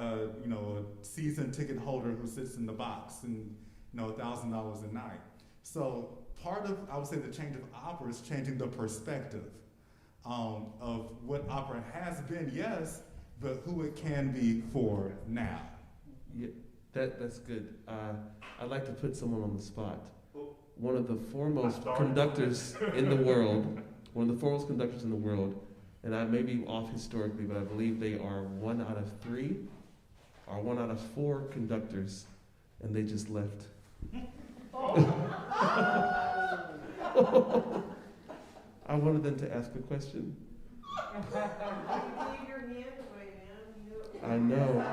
S3: you know, a season ticket holder who sits in the box and, you know, $1,000 a night. So part of, I would say, the change of opera is changing the perspective of what opera has been, yes, but who it can be for now.
S8: Yeah, that's good. I'd like to put someone on the spot. One of the foremost conductors in the world, and I may be off historically, but I believe they are 1 out of 3 or 1 out of 4 conductors, and they just left. I wanted them to ask a question. I know.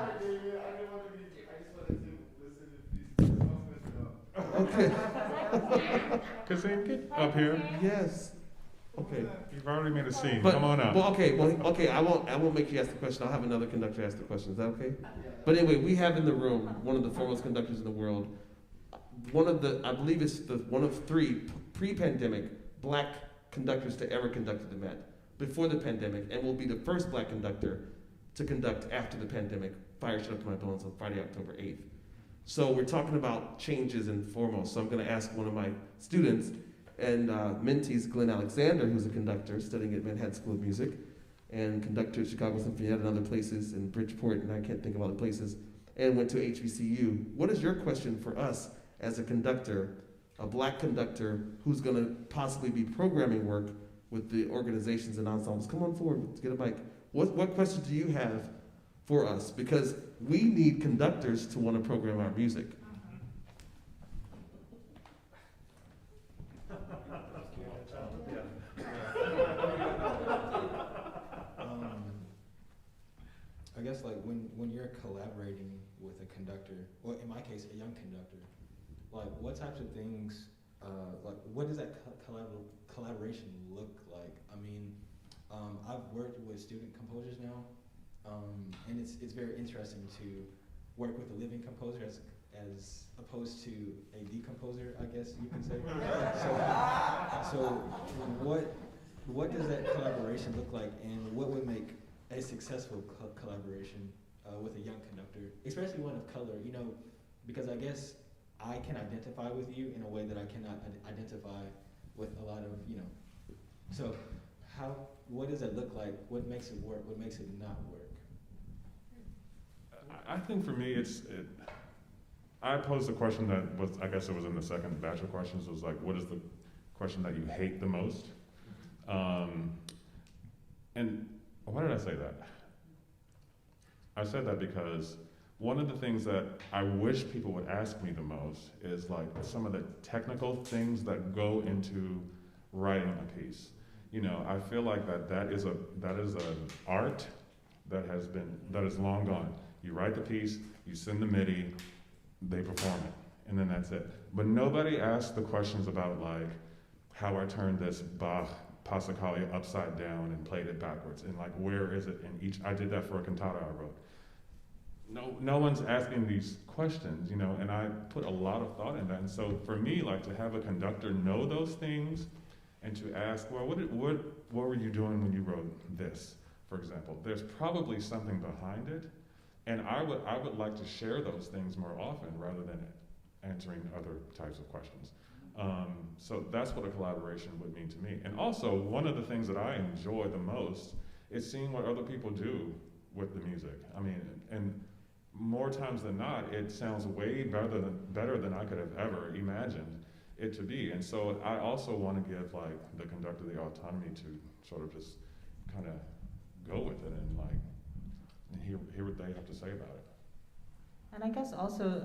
S8: Okay.
S5: Kasim, get up here.
S8: Yes. Okay.
S5: You've already made a scene.
S8: But,
S5: Come on up.
S8: Well, okay. I won't make you ask the question. I'll have another conductor ask the question. Is that okay? But anyway, we have in the room one of the foremost conductors in the world. I believe it's one of 3 pre-pandemic black conductors to ever conduct at the Met before the pandemic, and will be the first black conductor to conduct after the pandemic. Fire Shut Up to My Bones on Friday, October 8th. So we're talking about changes and foremost. So I'm going to ask one of my students and mentees, Glenn Alexander, who's a conductor studying at Manhattan School of Music and conductor at Chicago Symphony and other places in Bridgeport, and I can't think of other places, and went to HBCU. What is your question for us as a conductor, a black conductor who's going to possibly be programming work with the organizations and ensembles? Come on forward, get a mic. What questions do you have for us? Because we need conductors to want to program our music.
S14: I guess like when you're collaborating with a conductor, well, in my case, a young conductor, like what types of things, like what does that collaboration look like? I mean, I've worked with student composers now, and it's very interesting to work with a living composer as opposed to a decomposer, I guess you can say. So what does that collaboration look like, and what would make a successful collaboration with a young conductor, especially one of color? You know, because I guess I can identify with you in a way that I cannot identify with a lot of, you know. So what does it look like? What makes it work? What makes it not work?
S5: I think for me, I posed a question that was, I guess it was in the second batch of questions, was like, what is the question that you hate the most? And why did I say that? I said that because one of the things that I wish people would ask me the most is like some of the technical things that go into writing a piece. You know, I feel like that is an art that is long gone. You write the piece, you send the MIDI, they perform it, and then that's it. But nobody asks the questions about like how I turned this Bach Passacaglia upside down and played it backwards, and like where is it in each. I did that for a cantata I wrote. No one's asking these questions, you know, and I put a lot of thought in that. And so for me, like to have a conductor know those things and to ask, well, what were you doing when you wrote this, for example? There's probably something behind it, and I would like to share those things more often rather than answering other types of questions. So that's what a collaboration would mean to me. And also, one of the things that I enjoy the most is seeing what other people do with the music. I mean, and more times than not, it sounds way better than I could have ever imagined it to be. And so I also want to give like the conductor the autonomy to sort of just kind of go with it and like hear what they have to say about it.
S2: And I guess also,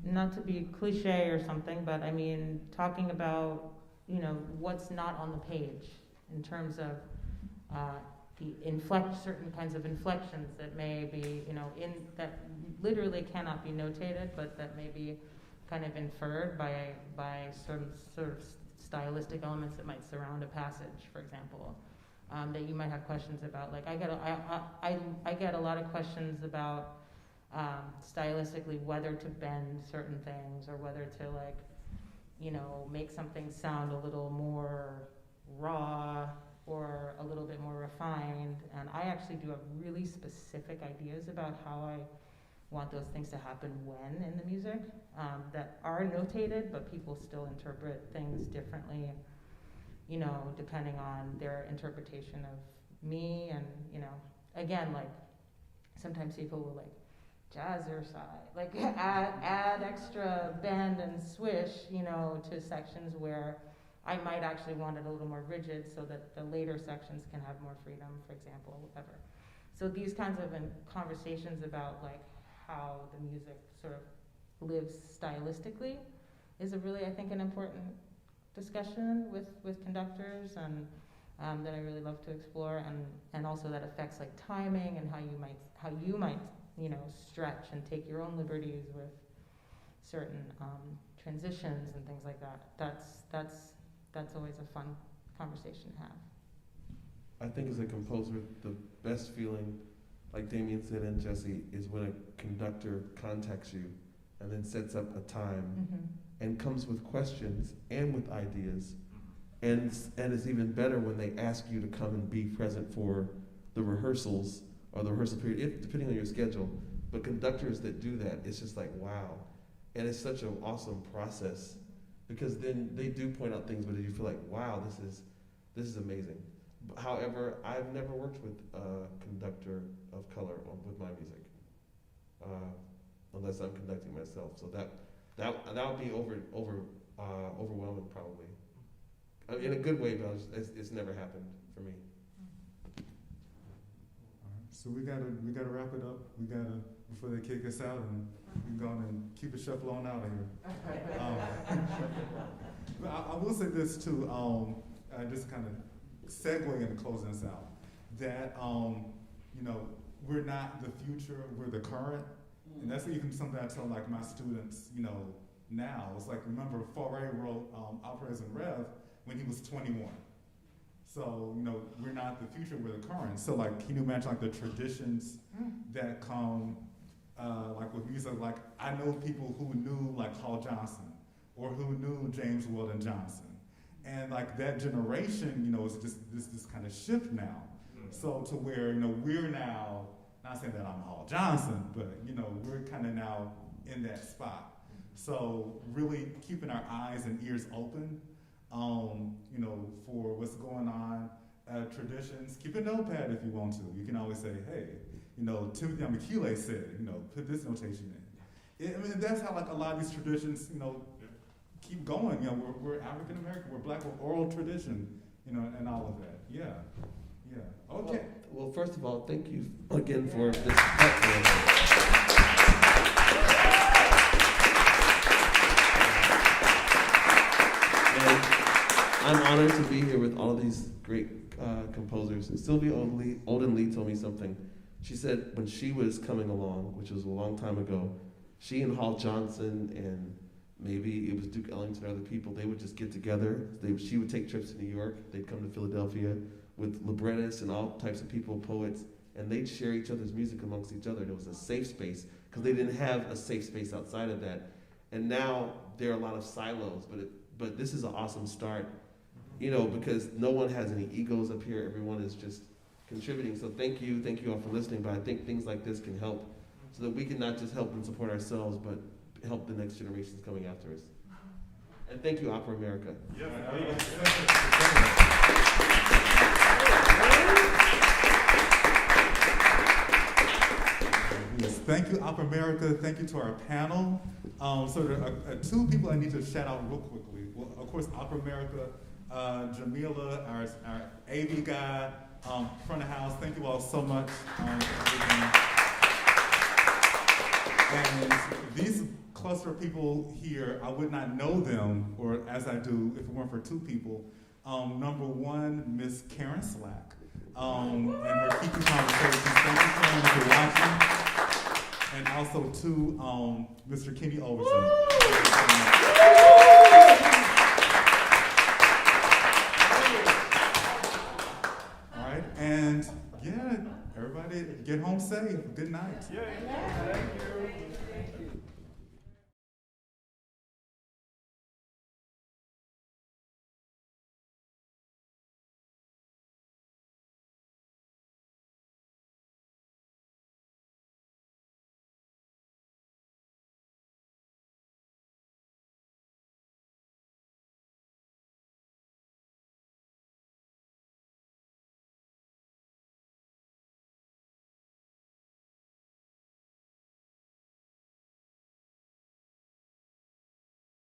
S2: not to be cliche or something, but I mean, talking about, you know, what's not on the page in terms of certain kinds of inflections that may be, you know, that literally cannot be notated, but that may be kind of inferred by sort of stylistic elements that might surround a passage, for example, that you might have questions about. Like I get a lot of questions about stylistically whether to bend certain things or whether to like, you know, make something sound a little more raw or a little bit more refined. And I actually do have really specific ideas about how I want those things to happen when in the music, that are notated, but people still interpret things differently, you know, depending on their interpretation of me. And, you know, again, like sometimes people will like jazzercise, like add extra bend and swish, you know, to sections where I might actually want it a little more rigid so that the later sections can have more freedom, for example, whatever. So these kinds of conversations about like how the music sort of lives stylistically is a really, I think, an important discussion with conductors, and that I really love to explore, and also that affects like timing and how you might you know, stretch and take your own liberties with certain transitions and things like that. That's always a fun conversation to have.
S8: I think as a composer, the best feeling, like Damien said and Jesse, is when a conductor contacts you and then sets up a time and comes with questions and with ideas. And it's even better when they ask you to come and be present for the rehearsals or the rehearsal period, depending on your schedule. But conductors that do that, it's just like, wow. And it's such an awesome process, because then they do point out things, but you feel like, wow, this is amazing. However, I've never worked with a conductor of color with my music, unless I'm conducting myself. So that would be overwhelming, probably. I mean, in a good way, but it's never happened for me.
S3: So we gotta wrap it up. We gotta, before they kick us out, and we can go on and keep it shuffle on out of here. I will say this too, just kind of segue into closing us out, that you know, we're not the future, we're the current. And that's even something I tell like my students, you know, now. It's like, remember, Fauré wrote Operas and Rev when he was 21. So, you know, we're not the future, we're the current. So like, can you imagine like the traditions that come like with music? Like, I know people who knew like Hall Johnson or who knew James Weldon Johnson. And like that generation, you know, is just this kind of shift now. So to where, you know, we're now, not saying that I'm Hall Johnson, but you know, we're kind of now in that spot. So really keeping our eyes and ears open, you know, for what's going on, traditions. Keep a notepad if you want to. You can always say, hey, you know, Timothy Amakile said, you know, put this notation in. I mean, that's how like a lot of these traditions, you know, keep going. You know, we're African American, we're black, we're oral tradition, you know, and all of that. Yeah. Okay.
S8: Well, first of all, thank you again for this platform. I'm honored to be here with all of these great composers. Sylvia Olden-Lee told me something. She said when she was coming along, which was a long time ago, she and Hall Johnson and maybe it was Duke Ellington or other people, they would just get together. She would take trips to New York. They'd come to Philadelphia with librettists and all types of people, poets, and they'd share each other's music amongst each other. There was a safe space because they didn't have a safe space outside of that. And now there are a lot of silos, but this is an awesome start. You know, because no one has any egos up here. Everyone is just contributing. So thank you all for listening. But I think things like this can help so that we can not just help and support ourselves, but help the next generations coming after us. And thank you, Opera America.
S3: Yes, thank you, Opera America. Thank you to our panel. So there are two people I need to shout out real quickly. Well, of course, Opera America. Jamila, our AV guy, front of house, thank you all so much. And these cluster of people here, I would not know them, or as I do if it weren't for two people. Number one, Miss Karen Slack, and her Kiki Conversations. Thank you, Karen, if you're watching. And also to Mr. Kenny Overton. All right, and yeah, everybody get home safe. Good night.
S11: Thank you.